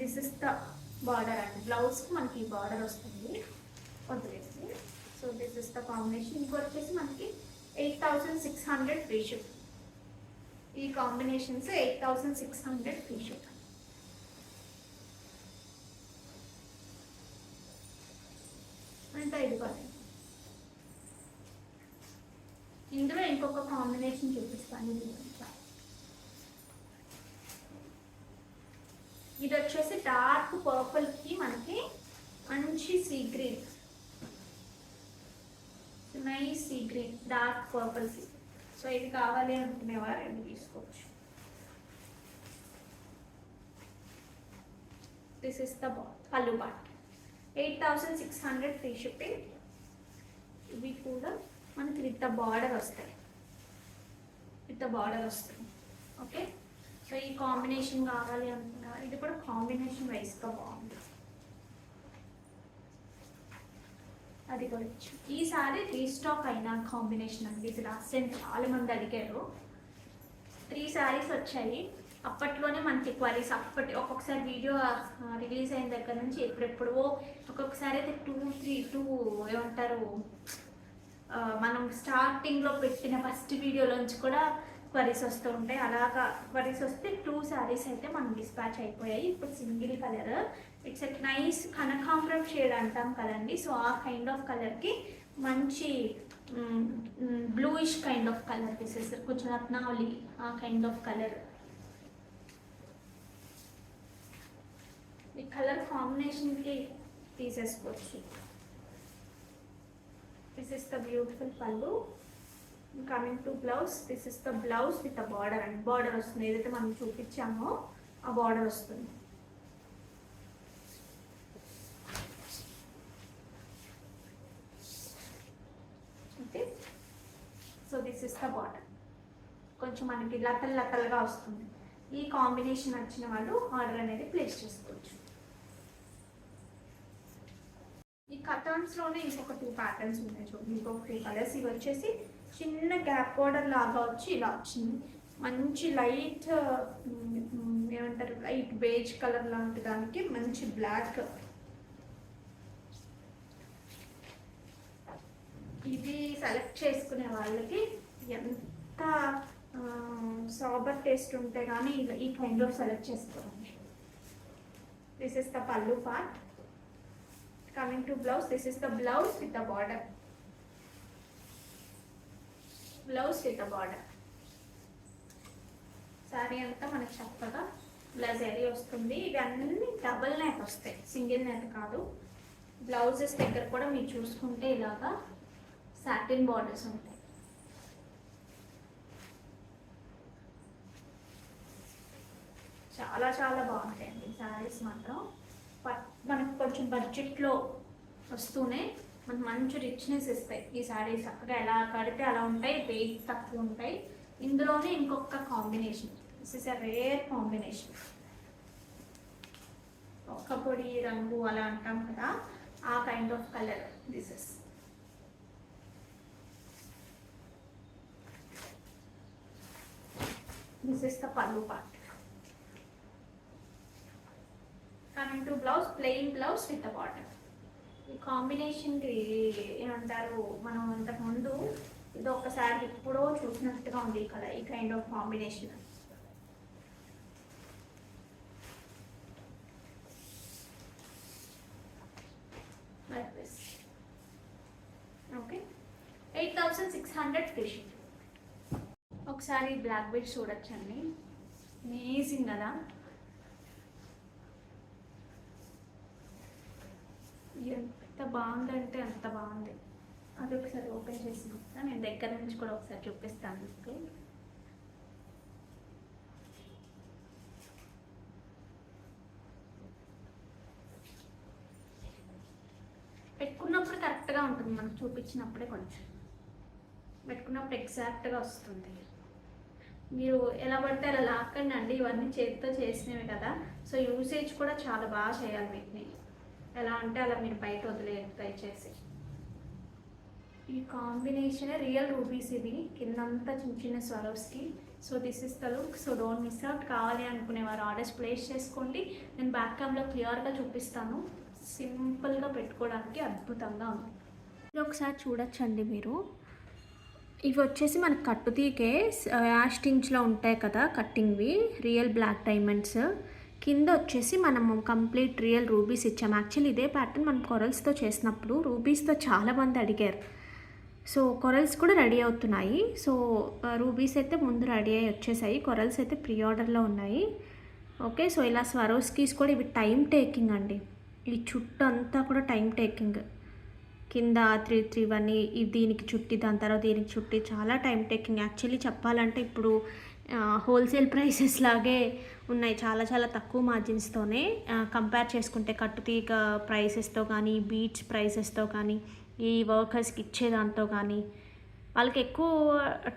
Speaker 1: దిస్ ఇస్ ద బార్డర్ అండి, బ్లౌజ్కి మనకి బార్డర్ వస్తుంది వదిలేసి. So this is the combination. ఇంకో వచ్చేసి మనకి 8600 ఫ్రీ షిప్. ఈ కాంబినేషన్స్ 8600 ఫ్రీ షిప్. అంటే ఇది కాదు, ఇందులో ఇంకొక కాంబినేషన్ చూపిస్తాను. ఇది వచ్చేసి డార్క్ పర్పుల్కి మనకి మంచి sea green, nice sea green dark purple sea. So ఇది కావాలి అనుకునేవారు ఇది తీసుకోవచ్చు. This is the pallu part, 8600 free shipping. ఇవి కూడా మనకి విత్ బార్డర్ వస్తాయి, విత్ బార్డర్ వస్తుంది. ఓకే, సో ఈ కాంబినేషన్ కావాలి అనుకున్నా, ఇది కూడా కాంబినేషన్ వైస్గా బాగుంది. అది కూడా ఈసారి రీస్టాక్ అయిన కాంబినేషన్ అండి, ఇది లాస్ట్ టైం చాలా మంది అడిగారు. 3 శారీస్ వచ్చాయి. అప్పట్లోనే మనకి క్వాలిటీస్ ఒక్కొక్కసారి వీడియో రిలీజ్ అయిన దగ్గర నుంచి ఎప్పుడెప్పుడో, ఒక్కొక్కసారి అయితే 2 ఏమంటారు, మనం స్టార్టింగ్లో పెట్టిన ఫస్ట్ వీడియోలోంచి కూడా క్వరీస్ వస్తూ ఉంటాయి. అలాగా క్వరీస్ వస్తే 2 శారీస్ అయితే మనం డిస్పాచ్ అయిపోయాయి. ఇప్పుడు single colour, it's a nice కనకాంబరం షేడ్ అంటాం కదండి, సో ఆ కైండ్ ఆఫ్ కలర్కి మంచి బ్లూయిష్ కైండ్ ఆఫ్ కలర్ తీసేస్తారు, కొంచెం రత్నావళి ఆ కైండ్ ఆఫ్ కలర్. ఈ కలర్ కాంబినేషన్కి తీసేసుకోవచ్చు. దిస్ ఇస్ ద బ్యూటిఫుల్ పళ్ళు. Coming to blouse, this is the blouse with the border and border వస్తుంది, ఏదైతే మనం చూపించామో ఆ బార్డర్ వస్తుంది. ఓకే, కొంచెం మనకి లతలు లతలుగా వస్తుంది. ఈ కాంబినేషన్ నచ్చిన వాళ్ళు ఆర్డర్ అనేది ప్లేస్ చేసుకోవచ్చు. ఈ కటన్స్లోనే ఇంకొక 2 ప్యాటర్న్స్ ఉన్నాయి చూడండి, ఇంకొక 2 కలర్స్. ఇవి వచ్చేసి చిన్న గ్యాప్ బోర్డర్ లాగా వచ్చి ఇలా వచ్చింది. మంచి లైట్ ఏమంటారు, లైట్ బేజ్ కలర్ లాంటి దానికి మంచి బ్లాక్. ఇది సెలెక్ట్ చేసుకునే వాళ్ళకి ఎంత సాబర్ టేస్ట్ ఉంటే కానీ ఈ కైండ్ ఆఫ్ సెలెక్ట్ చేసుకోండి. దిస్ ఇస్ ద పల్లు part. Coming to blouse, this is the blouse with the border. Blouse with the border. Sorry అంతా మనకు చక్కగా బ్లజరీ వస్తుంది. ఇవి అన్నీ డబుల్ నెట్ వస్తాయి, సింగిల్ నెట్ కాదు. బ్లౌజెస్ దగ్గర కూడా మీరు చూసుకుంటే ఇలాగా సాటిన్ బార్డర్స్ ఉంటాయి. చాలా చాలా బాగుంటాయండి శారీస్ మాత్రం. మనకు కొంచెం బడ్జెట్లో వస్తూనే మనకు మంచి రిచ్నెస్ ఇస్తాయి ఈ శారీస్. చక్కగా ఎలా కడితే అలా ఉంటాయి, వెయిట్ తక్కువ ఉంటాయి. ఇందులోనే ఇంకొక combination, this is a rare combination. ఒక్క పొడి రంగు అలా అంటాం కదా, ఆ kind of colour this is. This is the పల్లు part. Coming to blouse, plain blouse with the border. ఈ కాంబినేషన్కి ఏమంటారు, మనం అంతకుముందు ఇది ఒకసారి ఎప్పుడో చూసినట్టుగా ఉంది ఈ కలర్, ఈ kind of combination. Like this. Okay, 8600 free shipping. ఒకసారి బ్లాక్ బెల్ట్ చూడొచ్చండి, అమేజింగ్ కదా. ఎంత బాగుందంటే అంత బాగుంది. అది ఒకసారి ఓపెన్ చేసి నేను దగ్గర నుంచి కూడా ఒకసారి చూపిస్తాను మీకు. పెట్టుకున్నప్పుడు కరెక్ట్గా ఉంటుంది, మనకు చూపించినప్పుడే కొంచెం పెట్టుకున్నప్పుడు ఎగ్జాక్ట్గా వస్తుంది. మీరు ఎలా పడితే అలా లాక్కండి అండి, ఇవన్నీ చేతితో చేసినవి కదా. సో యూసేజ్ కూడా చాలా బాగా చేయాలి వీటిని. ఎలా అంటే అలా మీరు బయట వదిలేయండి దయచేసి. ఈ కాంబినేషన్ రియల్ రూబీస్, ఇది కిందంతా చిన్న చిన్న Swarovski. So this is the look. So don't miss out. కావాలి అనుకునేవారు ఆర్డర్స్ ప్లేస్ చేసుకోండి. నేను బ్యాక్ క్యామ్లో క్లియర్గా చూపిస్తాను. సింపుల్గా పెట్టుకోవడానికి అద్భుతంగా ఉంది. ఇది ఒకసారి చూడొచ్చండి మీరు. ఇవి వచ్చేసి మనకు కట్టుతీకే యాస్టింగ్స్లో ఉంటాయి కదా కట్టింగ్వి, రియల్ బ్లాక్ డైమండ్స్. కింద వచ్చేసి మనము కంప్లీట్ రియల్ రూబీస్ ఇచ్చాము. యాక్చువల్లీ ఇదే ప్యాటర్న్ మనం కొరల్స్తో చేసినప్పుడు రూబీస్తో చాలామంది అడిగారు. సో కొరల్స్ కూడా రెడీ అవుతున్నాయి. సో రూబీస్ అయితే ముందు రెడీ అయ్యి వచ్చేసాయి, కొరల్స్ అయితే ప్రీ ఆర్డర్లో ఉన్నాయి. ఓకే, సో ఇలా స్వరోస్కీస్ కూడా ఇవి టైం టేకింగ్ అండి. ఈ చుట్టూ అంతా కూడా టైం టేకింగ్. కింద 331 దీనికి చుట్టి, దాని తర్వాత దీనికి చుట్టి, చాలా టైం టేకింగ్. యాక్చువల్లీ చెప్పాలంటే ఇప్పుడు హోల్సేల్ ప్రైసెస్ లాగే ఉన్నాయి, చాలా చాలా తక్కువ మార్జిన్స్తోనే కంపేర్ చేసుకుంటే కట్టుతీగ ప్రైసెస్తో కానీ, బీట్స్ ప్రైసెస్తో కానీ, ఈ వర్కర్స్కి ఇచ్చేదాంతో కానీ. వాళ్ళకి ఎక్కువ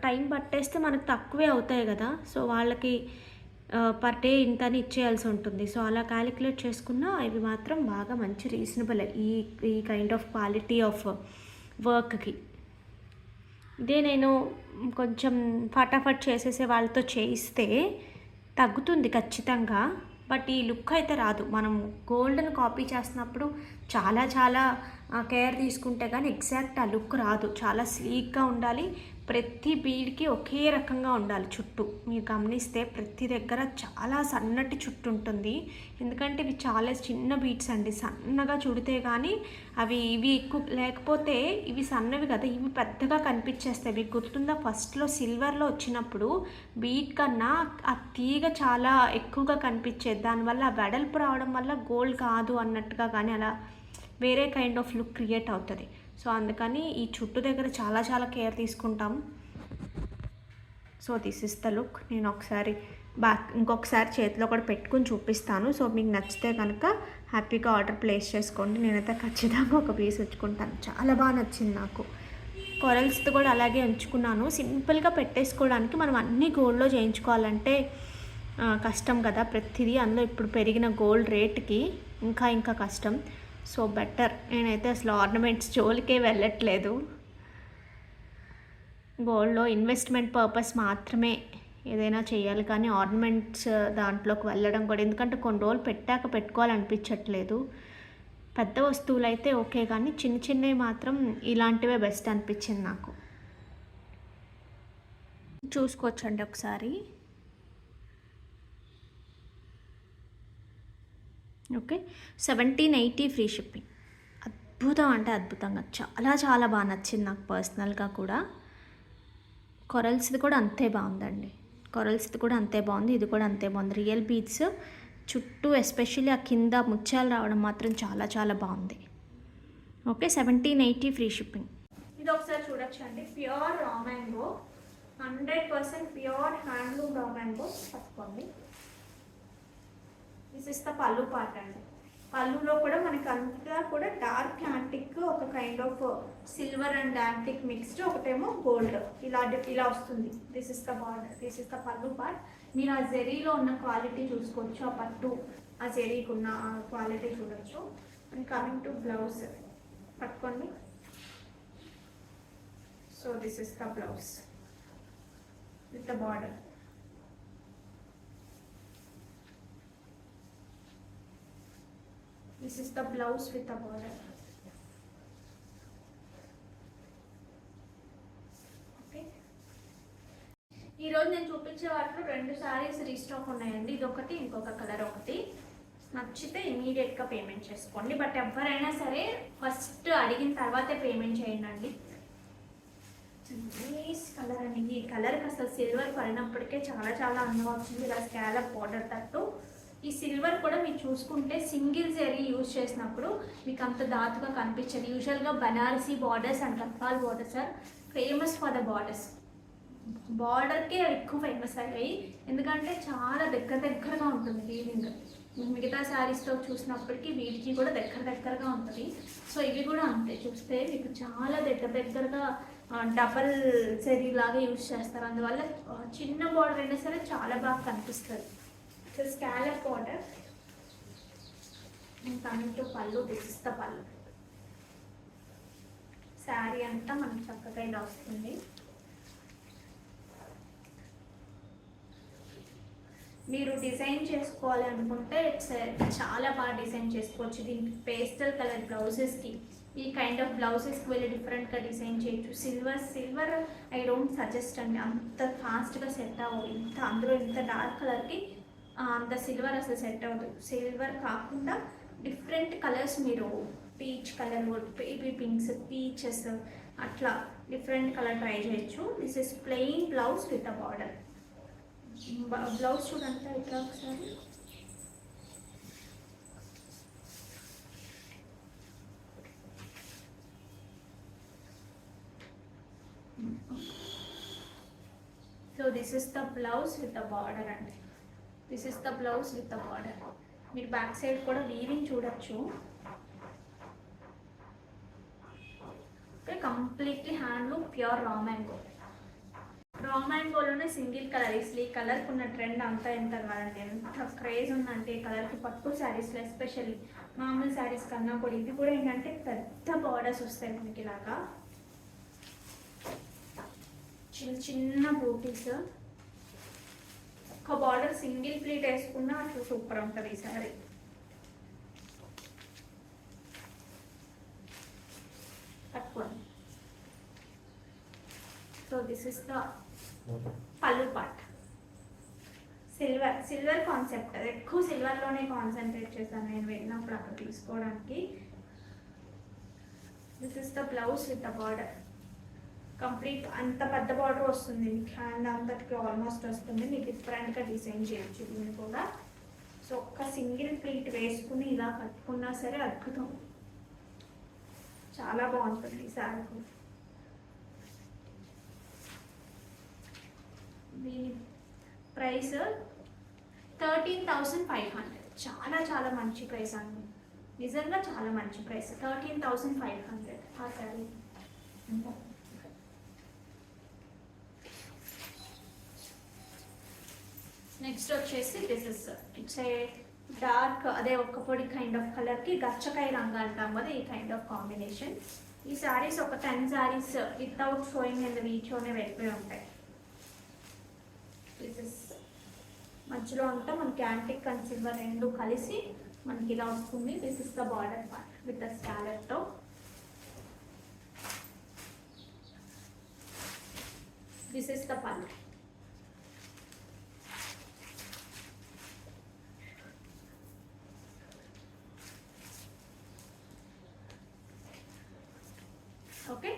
Speaker 1: టైం పట్టేస్తే మనకు తక్కువే అవుతాయి కదా. సో వాళ్ళకి పర్ డే ఇంతని ఇచ్చేయాల్సి ఉంటుంది. సో అలా క్యాలిక్యులేట్ చేసుకున్నా ఇవి మాత్రం బాగా మంచి రీజనబుల్ ఈ కైండ్ ఆఫ్ క్వాలిటీ ఆఫ్ వర్క్కి. ఇదే నేను కొంచెం ఫటాఫట్ చేసేసే వాళ్ళతో చేయిస్తే తగ్గుతుంది ఖచ్చితంగా, బట్ ఈ లుక్ అయితే రాదు. మనం గోల్డ్ని కాపీ చేస్తున్నప్పుడు చాలా చాలా కేర్ తీసుకుంటే కానీ ఎగ్జాక్ట్ ఆ లుక్ రాదు. చాలా స్లీక్గా ఉండాలి, ప్రతి బీడ్కి ఒకే రకంగా ఉండాలి. చుట్టూ మీరు గమనిస్తే ప్రతి దగ్గర చాలా సన్నటి చుట్టు ఉంటుంది, ఎందుకంటే ఇవి చాలా చిన్న బీడ్స్ అండి. సన్నగా చుడితే కానీ ఇవి ఎక్కువ లేకపోతే ఇవి సన్నవి కదా, ఇవి పెద్దగా కనిపించేస్తాయి. మీకు గుర్తుందా, ఫస్ట్లో సిల్వర్లో వచ్చినప్పుడు బీడ్ కన్నా ఆ తీగ చాలా ఎక్కువగా కనిపించేది. దానివల్ల ఆ వెడల్పు రావడం వల్ల గోల్డ్ కాదు అన్నట్టుగా కానీ అలా వేరే కైండ్ ఆఫ్ లుక్ క్రియేట్ అవుతుంది. సో అందుకని ఈ చుట్టు దగ్గర చాలా చాలా కేర్ తీసుకుంటాం. So this is the look. నేను ఇంకొకసారి చేతిలో కూడా పెట్టుకుని చూపిస్తాను. సో మీకు నచ్చితే కనుక హ్యాపీగా ఆర్డర్ ప్లేస్ చేసుకోండి. నేనైతే ఖచ్చితంగా ఒక పీస్ ఉంచుకుంటాను. చాలా బాగా నచ్చింది నాకు. కొరల్స్ది కూడా అలాగే ఉంచుకున్నాను. సింపుల్గా పెట్టేసుకోవడానికి. మనం అన్నీ గోల్డ్లో చేయించుకోవాలంటే కష్టం కదా ప్రతిదీ. అందులో ఇప్పుడు పెరిగిన గోల్డ్ రేట్కి ఇంకా కష్టం. సో బెటర్ నేనైతే అసలు ఆర్నమెంట్స్ జోలికే వెళ్ళట్లేదు. గోల్డ్లో ఇన్వెస్ట్మెంట్ పర్పస్ మాత్రమే ఏదైనా చేయాలి, కానీ ఆర్నమెంట్స్ దాంట్లోకి వెళ్ళడం కూడా, ఎందుకంటే కొన్ని రోజులు పెట్టాక పెట్టుకోవాలనిపించట్లేదు. పెద్ద వస్తువులు అయితే ఓకే, కానీ చిన్నవి మాత్రం ఇలాంటివే బెస్ట్ అనిపించింది నాకు. చూసుకోవచ్చండి ఒకసారి. Okay, 1780 free shipping. అద్భుతం అంటే అద్భుతంగా, చాలా బాగా నచ్చింది నాకు పర్సనల్గా కూడా. కొరల్స్ది కూడా అంతే బాగుందండి. కొరల్స్ది కూడా అంతే బాగుంది, ఇది కూడా అంతే బాగుంది. రియల్ బీడ్స్ చుట్టూ ఎస్పెషల్లీ ఆ కింద ముత్యాలు రావడం మాత్రం చాలా బాగుంది. Okay, 1780 free shipping. ఇది ఒకసారి చూడొచ్చు అండి. Pure raw mango, 100% pure handloom raw mango. పట్టుకోండి. This is the pallu part అండి. పళ్ళులో కూడా మనకి అంతా కూడా డార్క్ యాంటిక్, ఒక kind of silver and antique mixed, ఒకటేమో గోల్డ్, ఇలా వస్తుంది. This is the border, this is the pallu part. మీరు ఆ జెరీలో ఉన్న క్వాలిటీ చూసుకోవచ్చు, ఆ పట్టు ఆ జెరీకి ఉన్న క్వాలిటీ చూడొచ్చు. అండ్ కమింగ్ టు బ్లౌజ్, పట్టుకోండి. So this is the blouse with the border. This is the blouse with the border. Okay. ఈరోజు నేను చూపించే వాటిలో 2 సారీస్ రీస్టాక్ ఉన్నాయండి. ఇదొకటి, ఇంకొక కలర్ ఒకటి. నచ్చితే ఇమీడియట్గా పేమెంట్ చేసుకోండి. బట్ ఎవరైనా సరే ఫస్ట్ అడిగిన తర్వాతే పేమెంట్ చేయండి. నైస్ కలర్ అండి. ఈ కలర్కి అసలు సిల్వర్ పడినప్పటికే చాలా అందంగా వచ్చింది. ఇలా స్కాలప్ బార్డర్ తట్టు. ఈ సిల్వర్ కూడా మీరు చూసుకుంటే సింగిల్ జరీ యూజ్ చేసినప్పుడు మీకు అంత దాటుగా కనిపించదు. యూజువల్గా Banarasi borders and Gadwal borders are famous for the borders. బార్డర్కే ఎక్కువ ఫేమస్ అయ్యాయి, ఎందుకంటే చాలా దగ్గరగా ఉంటుంది వీవింగ్. మిగతా శారీస్తో చూసినప్పటికీ వీటికి కూడా దగ్గరగా ఉంటుంది. సో ఇవి కూడా అంతే, చూస్తే మీకు చాలా దగ్గరగా డబల్ జరీ లాగా యూజ్ చేస్తారు. అందువల్ల చిన్న బార్డర్ అయినా సరే చాలా బాగా కనిపిస్తుంది. So scallop border. And coming to pallu, this is the pallu. Saree anta manam chakkaga ila vastundi. మీరు డిజైన్ చేసుకోవాలి అనుకుంటే చాలా బాగా డిజైన్ చేసుకోవచ్చు. దీనికి పేస్టల్ కలర్ బ్లౌజెస్కి, ఈ కైండ్ ఆఫ్ బ్లౌజెస్కి వెళ్ళి డిఫరెంట్గా డిజైన్ చేయొచ్చు. సిల్వర్ ఐ డోంట్ సజెస్ట్ అండి, అంత ఫాస్ట్గా సెట్ అవ్వదు. అందులో ఇంత డార్క్ కలర్కి అంత సిల్వర్ అసలు సెట్ అవ్వదు. సిల్వర్ కాకుండా డిఫరెంట్ కలర్స్, మీరు peach colour, baby pinks, peaches, అట్లా డిఫరెంట్ కలర్ ట్రై చేయొచ్చు. This is plain blouse with a border. Blouse చూడంతా ఇట్లా ఒకసారి. So this is the blouse with the border అండి. This is the blouse with the border. మీరు back side కూడా weaving చూడొచ్చు. Okay, completely handloom pure raw mango. Raw మ్యాంగోలోనే single colour, ఈ కలర్కి ఉన్న ట్రెండ్ అంతా ఎంత కదండి, ఎంత క్రేజ్ ఉందంటే ఈ కలర్కి. పట్టు శారీస్లో ఎస్పెషల్లీ, మామూలు శారీస్ కన్నా కూడా ఇది కూడా ఏంటంటే పెద్ద బార్డర్స్ వస్తాయి మనకి ఇలాగా, చిన్న బూటీస్. ఒక బార్డర్ సింగిల్ ప్లీట్ వేసుకున్నా అట్లా సూపర్ ఉంటుంది ఈ సారీ. పట్టుకోండి. So this is the pallu part. Silver concept, ఎక్కువ సిల్వర్లోనే కాన్సన్ట్రేట్ చేశాను నేను వెళ్ళినప్పుడు అక్కడ తీసుకోవడానికి. This is the blouse with the border. Complete అంత పెద్ద బార్డర్ వస్తుంది, మీకు హ్యాండ్ అంతటికి ఆల్మోస్ట్ వస్తుంది. మీకు డిఫరెంట్గా డిజైన్ చేయొచ్చు దీన్ని కూడా. సో ఒక్క సింగిల్ ప్లీట్ వేసుకుని ఇలా కట్టుకున్నా సరే అద్భుతం, చాలా బాగుంటుంది ఈ శారీ. దీని ప్రైస్ 13,500. చాలా మంచి ప్రైస్ అండి, నిజంగా చాలా మంచి ప్రైస్. 13,500 ఆ శారీ. నెక్స్ట్ వచ్చేసి this is it's a dark అదే ఒక్క పొడి కైండ్ ఆఫ్ కలర్కి గచ్చకాయ రంగు అంటాం కదా, ఈ కైండ్ ఆఫ్ కాంబినేషన్. ఈ శారీస్ ఒక 10 saris without showing in the వీడియోనే వెళ్ళిపోయి ఉంటాయి. దిస్ ఇస్ మధ్యలో అంతా మనకి యాంటిక్ అండ్ సిల్వర్ రెండు కలిసి మనకి ఇలా వస్తుంది. This is the border part with the స్కాలర్తో. This is the pallu. Okay,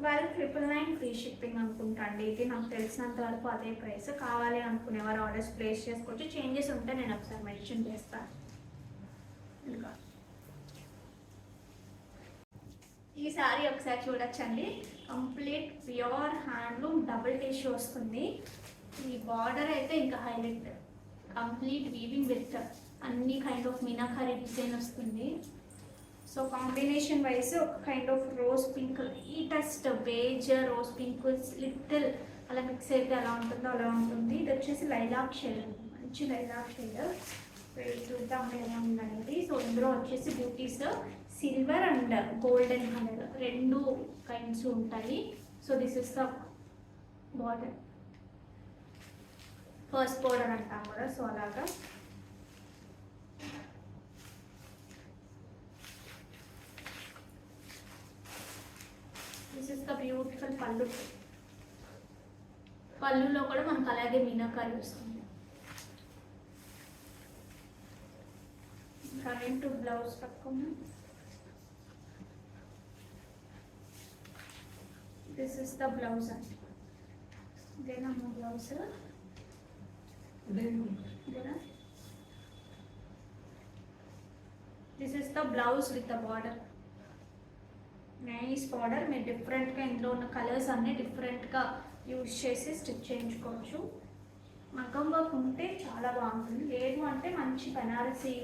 Speaker 1: 12,999 free shipping అనుకుంటా అండి. ఇది నాకు తెలిసినంత వరకు అదే ప్రైస్. కావాలి అనుకునేవారు ఆర్డర్స్ ప్లేస్ చేసుకోవచ్చు. చేంజెస్ ఉంటే నేను ఒకసారి మెన్షన్ చేస్తాను. ఇంకా ఈ శారీ ఒకసారి చూడొచ్చండి. Complete pure handloom double tissue వస్తుంది. ఈ బార్డర్ అయితే ఇంకా హైలైట్. కంప్లీట్ వీవింగ్ విత్ అన్ని కైండ్ ఆఫ్ మీనాకారి డిజైన్ వస్తుంది. సో కాంబినేషన్ వైజ్ ఒక kind of rose pink, lightest beige rose pink little అలా మిక్స్ అయితే ఎలా ఉంటుందో అలా ఉంటుంది. ఇది వచ్చేసి లైలాక్ షేడ్, మంచి లైలాక్ షేడ్. చూద్దాం ఎలా ఉందనేది. సో ఇందులో వచ్చేసి beauties silver and golden colour రెండు కైండ్స్ ఉంటాయి. So this is the border, first border అంటాం కదా, సో అలాగా. దిస్ ఇస్ ద బ్యూటిఫుల్ పళ్ళు. పళ్ళులో కూడా మనకు అలాగే మీనాకారి వస్తుంది. కరెంట్ బ్లౌజ్ పట్టుకున్నాం. దిస్ ఇస్ ద బ్లౌజ్ అండి. ఇదేనా blouse? This is the blouse with the border. Nice border. మీరు డిఫరెంట్గా ఇందులో ఉన్న కలర్స్ అన్నీ డిఫరెంట్గా యూజ్ చేసి స్టిచ్ చేయించుకోవచ్చు. మగ్గం వర్క్ ఉంటే చాలా బాగుంటుంది. లేదు అంటే మంచి బనారసి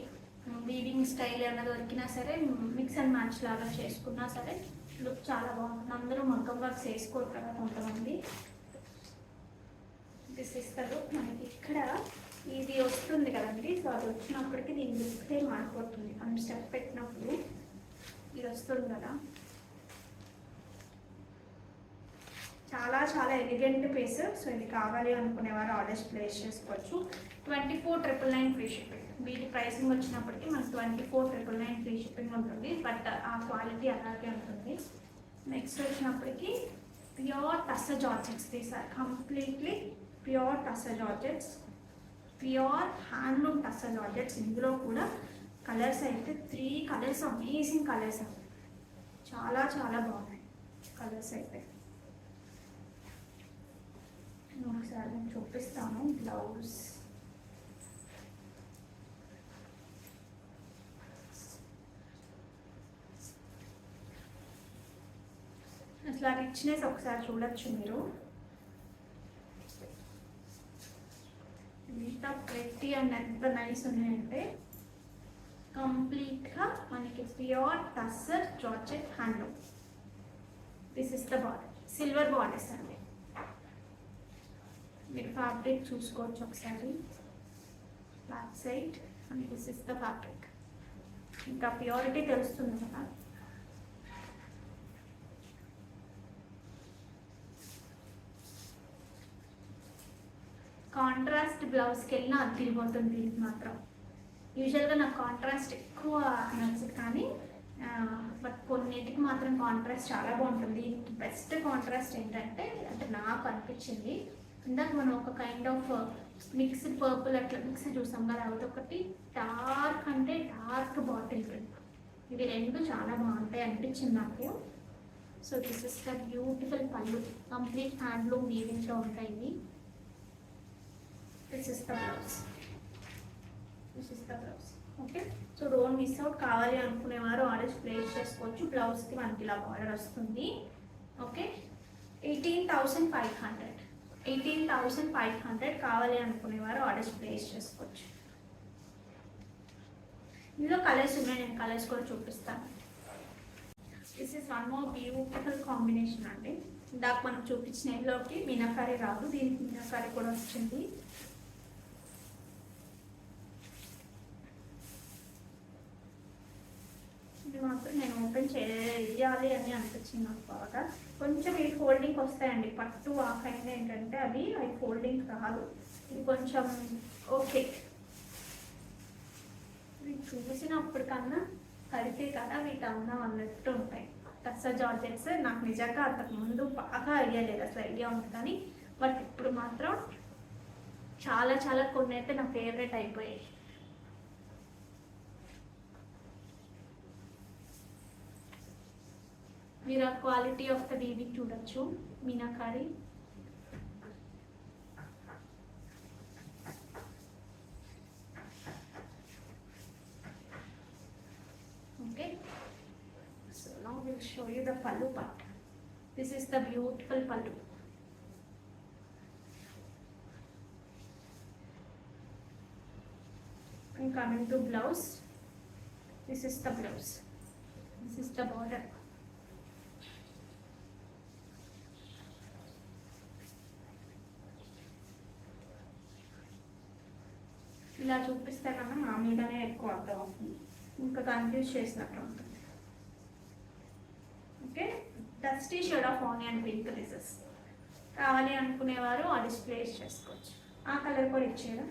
Speaker 1: వీవింగ్ స్టైల్ ఏమైనా దొరికినా సరే మిక్స్ అండ్ మ్యాచ్ లాగా చేసుకున్నా సరే లుక్ చాలా బాగుంటుంది. అందరూ మగ్గం వర్క్స్ వేసుకోరు కదా కొంతమంది. దిస్ ఇస్తారు మనకి ఇక్కడ ఇది వస్తుంది కదండి. సో అది వచ్చినప్పటికీ దీని లుక్ మారిపోతుంది. మనం స్టెప్ పెట్టినప్పుడు ఇది వస్తుంది కదా, చాలా చాలా ఎలిగెంట్ పీస్. సో ఇది కావాలి అనుకునేవారు ఆర్డర్స్ ప్లేస్ చేసుకోవచ్చు. 24,999 ఫ్రీ షిప్పింగ్. వీటి ప్రైసింగ్ వచ్చినప్పటికీ మనకు 24,999 ఫ్రీ షిప్పింగ్ ఉంటుంది. బట్ ఆ క్వాలిటీ అలాగే ఉంటుంది. నెక్స్ట్ వచ్చినప్పటికీ ప్యూర్ టస్స జార్జెట్స్ తీసారు. Completely pure టస్స georgettes, pure handloom టస్స georgettes. ఇందులో కూడా కలర్స్ అయితే 3 కలర్స్ అమేజింగ్ కలర్స్ అవి, చాలా చాలా బాగున్నాయి కలర్స్ అయితే. ఒకసారి నేను చూపిస్తాను. బ్లౌజ్ అసలు రిచ్నెస్ ఒకసారి చూడొచ్చు మీరు. ఎంత ప్రెట్టి అండ్ ఎంత నైస్ ఉన్నాయంటే కంప్లీట్గా మనకి pure tussar georgette handloom. This is the border, silver borders అండి. మీరు ఫ్యాబ్రిక్ చూసుకోవచ్చు ఒకసారి. Back side and this is the fabric. ఇంకా ప్యూరిటీ తెలుస్తుంది కదా. కాంట్రాస్ట్ బ్లౌజ్కి వెళ్ళినా అది తిరిగిపోతుంది దీనికి మాత్రం. యూజువల్గా నాకు కాంట్రాస్ట్ ఎక్కువ నచ్చదు, కానీ బట్ కొన్నిటికి మాత్రం కాంట్రాస్ట్ చాలా బాగుంటుంది. దీనికి బెస్ట్ కాంట్రాస్ట్ ఏంటంటే అంటే నాకు అనిపించింది, ఇందాక మనం ఒక కైండ్ ఆఫ్ మిక్స్డ్ పర్పుల్ అట్లా మిక్స్ చూసాం కదా, అదొకటి డార్క్ అంటే డార్క్ బాటిల్ ప్రింట్. ఇవి రెండు చాలా బాగుంటాయి అనిపించింది నాకు. So this is the beautiful పళ్ళు. కంప్లీట్ హ్యాండ్లూమ్ వీవింగ్లో ఉంటాయి ఇవి. This is the blouse. This is the blouse. Okay, so don't miss out. కావాలి అనుకునేవారు ఆర్డర్స్ ప్లేస్ చేసుకోవచ్చు. బ్లౌజ్కి మనకి ఇలా బార్డర్ వస్తుంది. ఓకే, 18,500. 18,500 కావాలి అనుకునేవారు ఆర్డర్స్ ప్లేస్ చేసుకోవచ్చు. ఇందులో కలర్స్ ఉన్నాయి, నేను కలర్స్ కూడా చూపిస్తాను. This is one more beautiful combination అండి. ఇందాక మనం చూపించిన ఇందులోకి మీనాకారి రాదు, దీనికి మీనాకారి కూడా వచ్చింది. మాత్రం నేను ఓపెన్ చేయాలి అని అనిపించింది నాకు బాగా. కొంచెం ఈ ఫోల్డింగ్ వస్తాయండి, పట్టు ఆ కైండ్ ఏంటంటే అవి ఫోల్డింగ్ రాదు. ఇది కొంచెం ఓకే, ఇవి చూసినప్పుడు కన్నా కడితే కదా వీటి అందం అన్నట్టు ఉంటాయి. టస్సా జార్జెట్స్ నాకు నిజంగా అంతకు ముందు బాగా ఐడియా లేదు, అసలు ఐడియా ఉంది కానీ బట్ ఇప్పుడు మాత్రం చాలా చాలా కొన్ని అయితే నా ఫేవరెట్ అయిపోయాయి. మీరు ఆ క్వాలిటీ ఆఫ్ ద వీవింగ్ చూడొచ్చు, meenakari. Okay, so now we'll show you the pallu part. This is the beautiful pallu. And coming to blouse, this is the blouse, this is the border. ఇలా చూపిస్తే కన్నా మామూలుగానే ఎక్కువ అర్థం అవుతుంది, ఇంకా కన్ఫ్యూజ్ చేసినట్టు ఉంటుంది. Okay, dusty shade of onion pink dresses కావాలి అనుకునేవారు ఆ డిస్ప్లే చేసుకోవచ్చు. ఆ కలర్ కూడా ఇచ్చేయడం.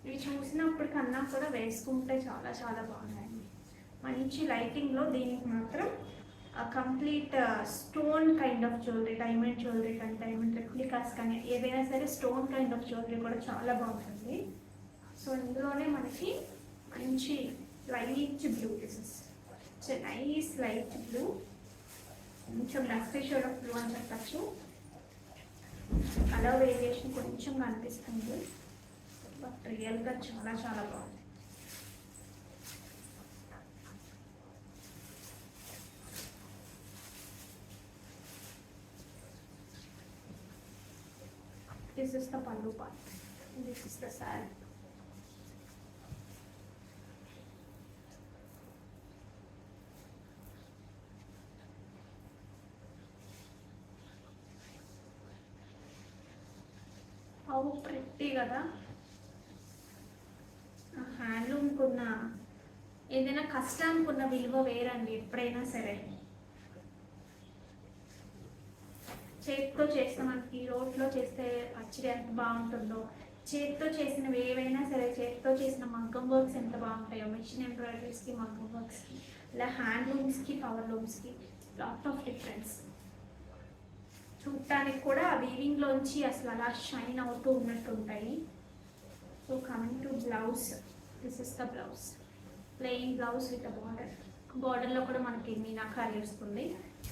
Speaker 1: ఇవి చూసినప్పుడు కన్నా కూడా వేసుకుంటే చాలా చాలా బాగున్నాయండి. మంచి లైటింగ్లో దీనికి మాత్రం complete stone kind of jewellery, diamond jewellery కానీ డైమండ్ రెప్లికాస్ కానీ ఏదైనా సరే స్టోన్ కైండ్ ఆఫ్ జ్యువెలరీ కూడా చాలా బాగుంటుంది. సో ఇందులోనే మనకి మంచి light blue dresses, nice light blue, కొంచెం డస్టీ షేడ్ ఆఫ్ బ్లూ అని చెప్పచ్చు. కలర్ వేరియేషన్ కొంచెం కనిపిస్తుంది బట్ రియల్గా చాలా చాలా బాగుంది. This is the pallu part. This is the saree. How pretty కదా. హ్యాండ్లూమ్కి ఉన్న ఏదైనా కష్టానికి ఉన్న విలువ వేరండి ఎప్పుడైనా సరే. చేతితో చేస్తే మనకి రోట్లో చేస్తే పచ్చడి ఎంత బాగుంటుందో, చేతితో చేసినవి ఏవైనా సరే, చేతితో చేసిన మగ్గం వర్క్స్ ఎంత బాగుంటాయో, మిషన్ ఎంబ్రాయిడరీస్కి మగ్గం వర్క్స్కి, ఇలా హ్యాండ్లూమ్స్కి పవర్ లూమ్స్కి లాట్ ఆఫ్ డిఫరెన్స్. చూడటానికి కూడా ఆ వీవింగ్లోంచి అసలు అలా షైన్ అవుతూ ఉన్నట్టు ఉంటాయి. So coming to blouse, this is the blouse, plain blouse with border. బార్డర్లో కూడా మనకి మీనాకారి వస్తుంది.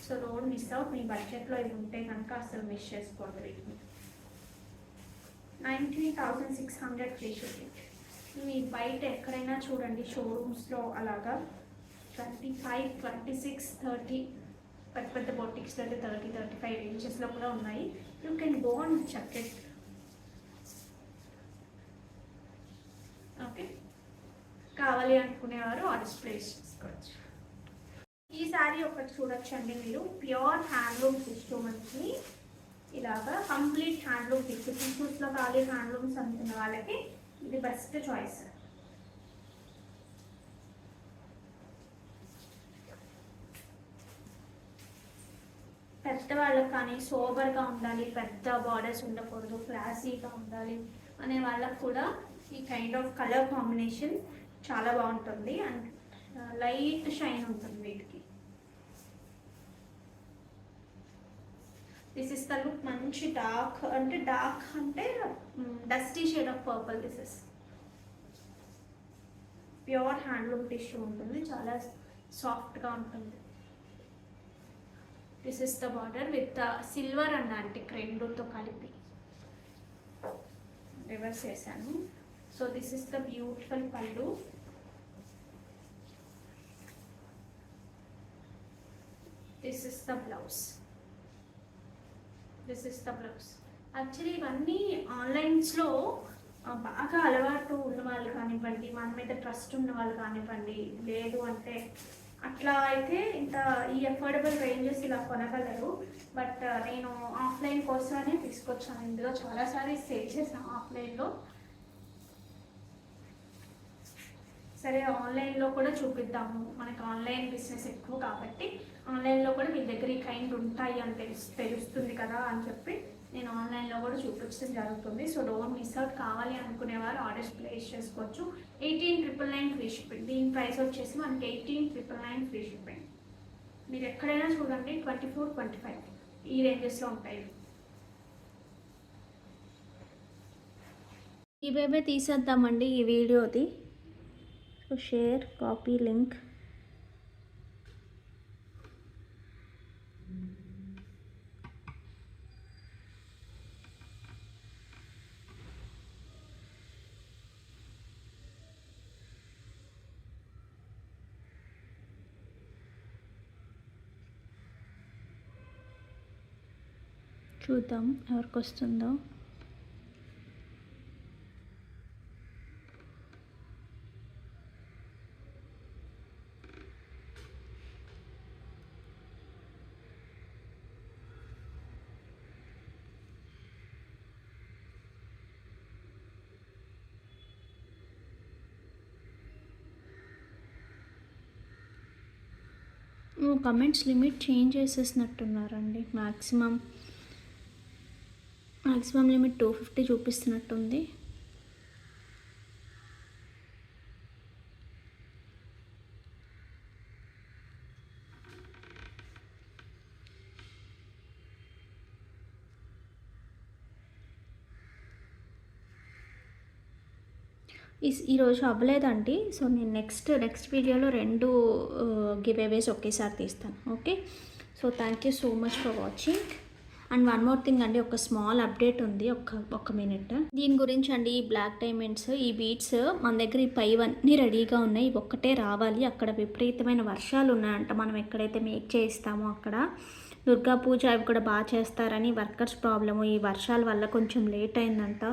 Speaker 1: సో రోడ్ మిస్ అవుట్, మీ బడ్జెట్లో ఇది ఉంటే కనుక అసలు మిస్ చేసుకోండి వీటిని. 19,600 ఫ్రీ షిప్పింగ్. మీ బయట ఎక్కడైనా చూడండి షోరూమ్స్లో అలాగా 25, 26, 30 పెద్ద పెద్ద బొటిక్స్లో అయితే 30, 35 రేంజెస్లో కూడా ఉన్నాయి. You can go and check it. Okay, కావాలి అనుకునేవారు ఆ డిస్ప్లేస్ చేసుకోవచ్చు. ఈ శారీ ఒకటి చూడొచ్చండి మీరు, ప్యూర్ హ్యాండ్లూమ్ టిష్యూ మనకి ఇలాగా కంప్లీట్ హ్యాండ్లూమ్ టిష్యూ. టిష్యూస్లో ఖాళీ హ్యాండ్లూమ్స్ అనుకున్న వాళ్ళకి ఇది బెస్ట్ చాయిస్. పెద్దవాళ్ళకి కానీ సోబర్గా ఉండాలి, పెద్ద బార్డర్స్ ఉండకూడదు, క్లాసీగా ఉండాలి అనే వాళ్ళకు కూడా ఈ కైండ్ ఆఫ్ కలర్ కాంబినేషన్ చాలా బాగుంటుంది అండ్ లైట్ షైన్ ఉంటుంది వీటికి. దిస్ ఇస్ ద లుక్, మంచి డార్క్ అంటే dusty shade of purple. This is pure handloom tissue ఉంటుంది, చాలా సాఫ్ట్గా ఉంటుంది. This is the border with silver and antique రెండుతో కలిపి రివర్స్ చేశాను. So this is the beautiful pallu. This is the blouse. This is the blouse. Actually ఇవన్నీ ఆన్లైన్స్లో బాగా అలవాటు ఉన్న వాళ్ళు కానివ్వండి, మన మీద ట్రస్ట్ ఉన్న వాళ్ళు కానివ్వండి, లేదు అంటే అట్లా అయితే ఇంత ఈ అఫోర్డబుల్ రేంజెస్ ఇలా కొనగలరు. బట్ నేను ఆఫ్లైన్ కోసమే తీసుకొచ్చాను. ఇందులో చాలాసార్లు సేల్ చేసాను ఆఫ్లైన్లో. సరే ఆన్లైన్లో కూడా చూపిద్దాము, మనకి ఆన్లైన్ బిజినెస్ ఎక్కువ కాబట్టి ఆన్లైన్లో కూడా మీ దగ్గర ఈ కైండ్ ఉంటాయి అని తెలుస్తుంది కదా అని చెప్పి నేను ఆన్లైన్లో కూడా చూపించడం జరుగుతుంది. So don't miss out. కావాలి అనుకునేవారు ఆర్డర్స్ ప్లేస్ చేసుకోవచ్చు. 18,999 ఫ్రీ షిప్పింగ్. దీని ప్రైస్ వచ్చేసి మనకి 18,999 ఫ్రీ షిప్పింగ్. మీరు ఎక్కడైనా చూడండి 24, 25 ఈ రేంజెస్లో ఉంటాయి. ఇవేవే తీసేద్దామండి ఈ వీడియోది. So share, copy link. చూద్దాం ఎవరికి వస్తుందో. కమెంట్స్ లిమిట్ చేంజ్ చేసేసినట్టున్నారండి. మ్యాక్సిమం లిమిట్ 250 చూపిస్తున్నట్టుంది. ఈరోజు అవ్వలేదండి. సో నేను నెక్స్ట్ వీడియోలో 2 గివ్ అవేస్ ఒకేసారి తీస్తాను. Okay, so thank you so much for watching. And one more thing అండి, ఒక స్మాల్ అప్డేట్ ఉంది. ఒక మినిట్. దీని గురించి అండి, ఈ బ్లాక్ డైమండ్స్, ఈ బీడ్స్ మన దగ్గర ఈ పైవన్నీ రెడీగా ఉన్నాయి. ఇవి ఒక్కటే రావాలి. అక్కడ విపరీతమైన వర్షాలు ఉన్నాయంట. మనం ఎక్కడైతే మేక్ చేయిస్తామో అక్కడ దుర్గా పూజ అవి కూడా బాగా చేస్తారని వర్కర్స్ ప్రాబ్లము, ఈ వర్షాల వల్ల కొంచెం లేట్ అయిందంట.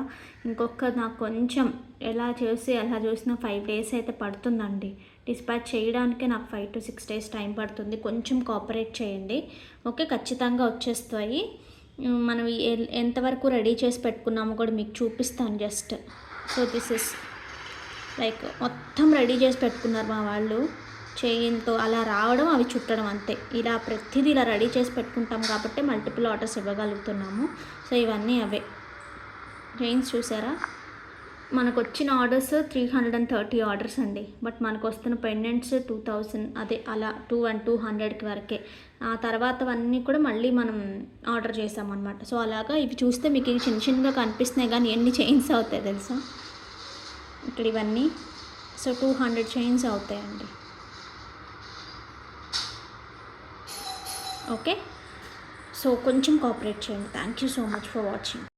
Speaker 1: నాకు కొంచెం ఎలా చూసినా 5 days అయితే పడుతుందండి. డిస్పాచ్ చేయడానికే నాకు 5 to 6 days టైం పడుతుంది. కొంచెం కోఆపరేట్ చేయండి. ఓకే, ఖచ్చితంగా వచ్చేస్తాయి. మనం ఎంతవరకు రెడీ చేసి పెట్టుకున్నామో కూడా మీకు చూపిస్తాను just. So this is like మొత్తం రెడీ చేసి పెట్టుకున్నారు మా వాళ్ళు. చైన్తో అలా రావడం, అవి చుట్టడం అంతే. ఇలా ప్రతిదీ ఇలా రెడీ చేసి పెట్టుకుంటాం కాబట్టి మల్టిపుల్ ఆర్డర్స్ ఇవ్వగలుగుతున్నాము. సో ఇవన్నీ అవే చైన్స్ చూసారా. మనకు వచ్చిన ఆర్డర్స్ 330 ఆర్డర్స్ అండి. బట్ మనకు వస్తున్న పెండెంట్స్ 2000, అదే అలా 200 వరకే. ఆ తర్వాతవన్నీ కూడా మళ్ళీ మనం ఆర్డర్ చేసామన్నమాట. సో అలాగా ఇవి చూస్తే మీకు ఇవి చిన్నగా కనిపిస్తున్నాయి, కానీ ఎన్ని చైన్స్ అవుతాయి తెలుసా ఇక్కడ ఇవన్నీ. సో 200 చైన్స్ అవుతాయండి. ఓకే, సో కొంచెం కోఆపరేట్ చేయండి. Thank you so much for watching.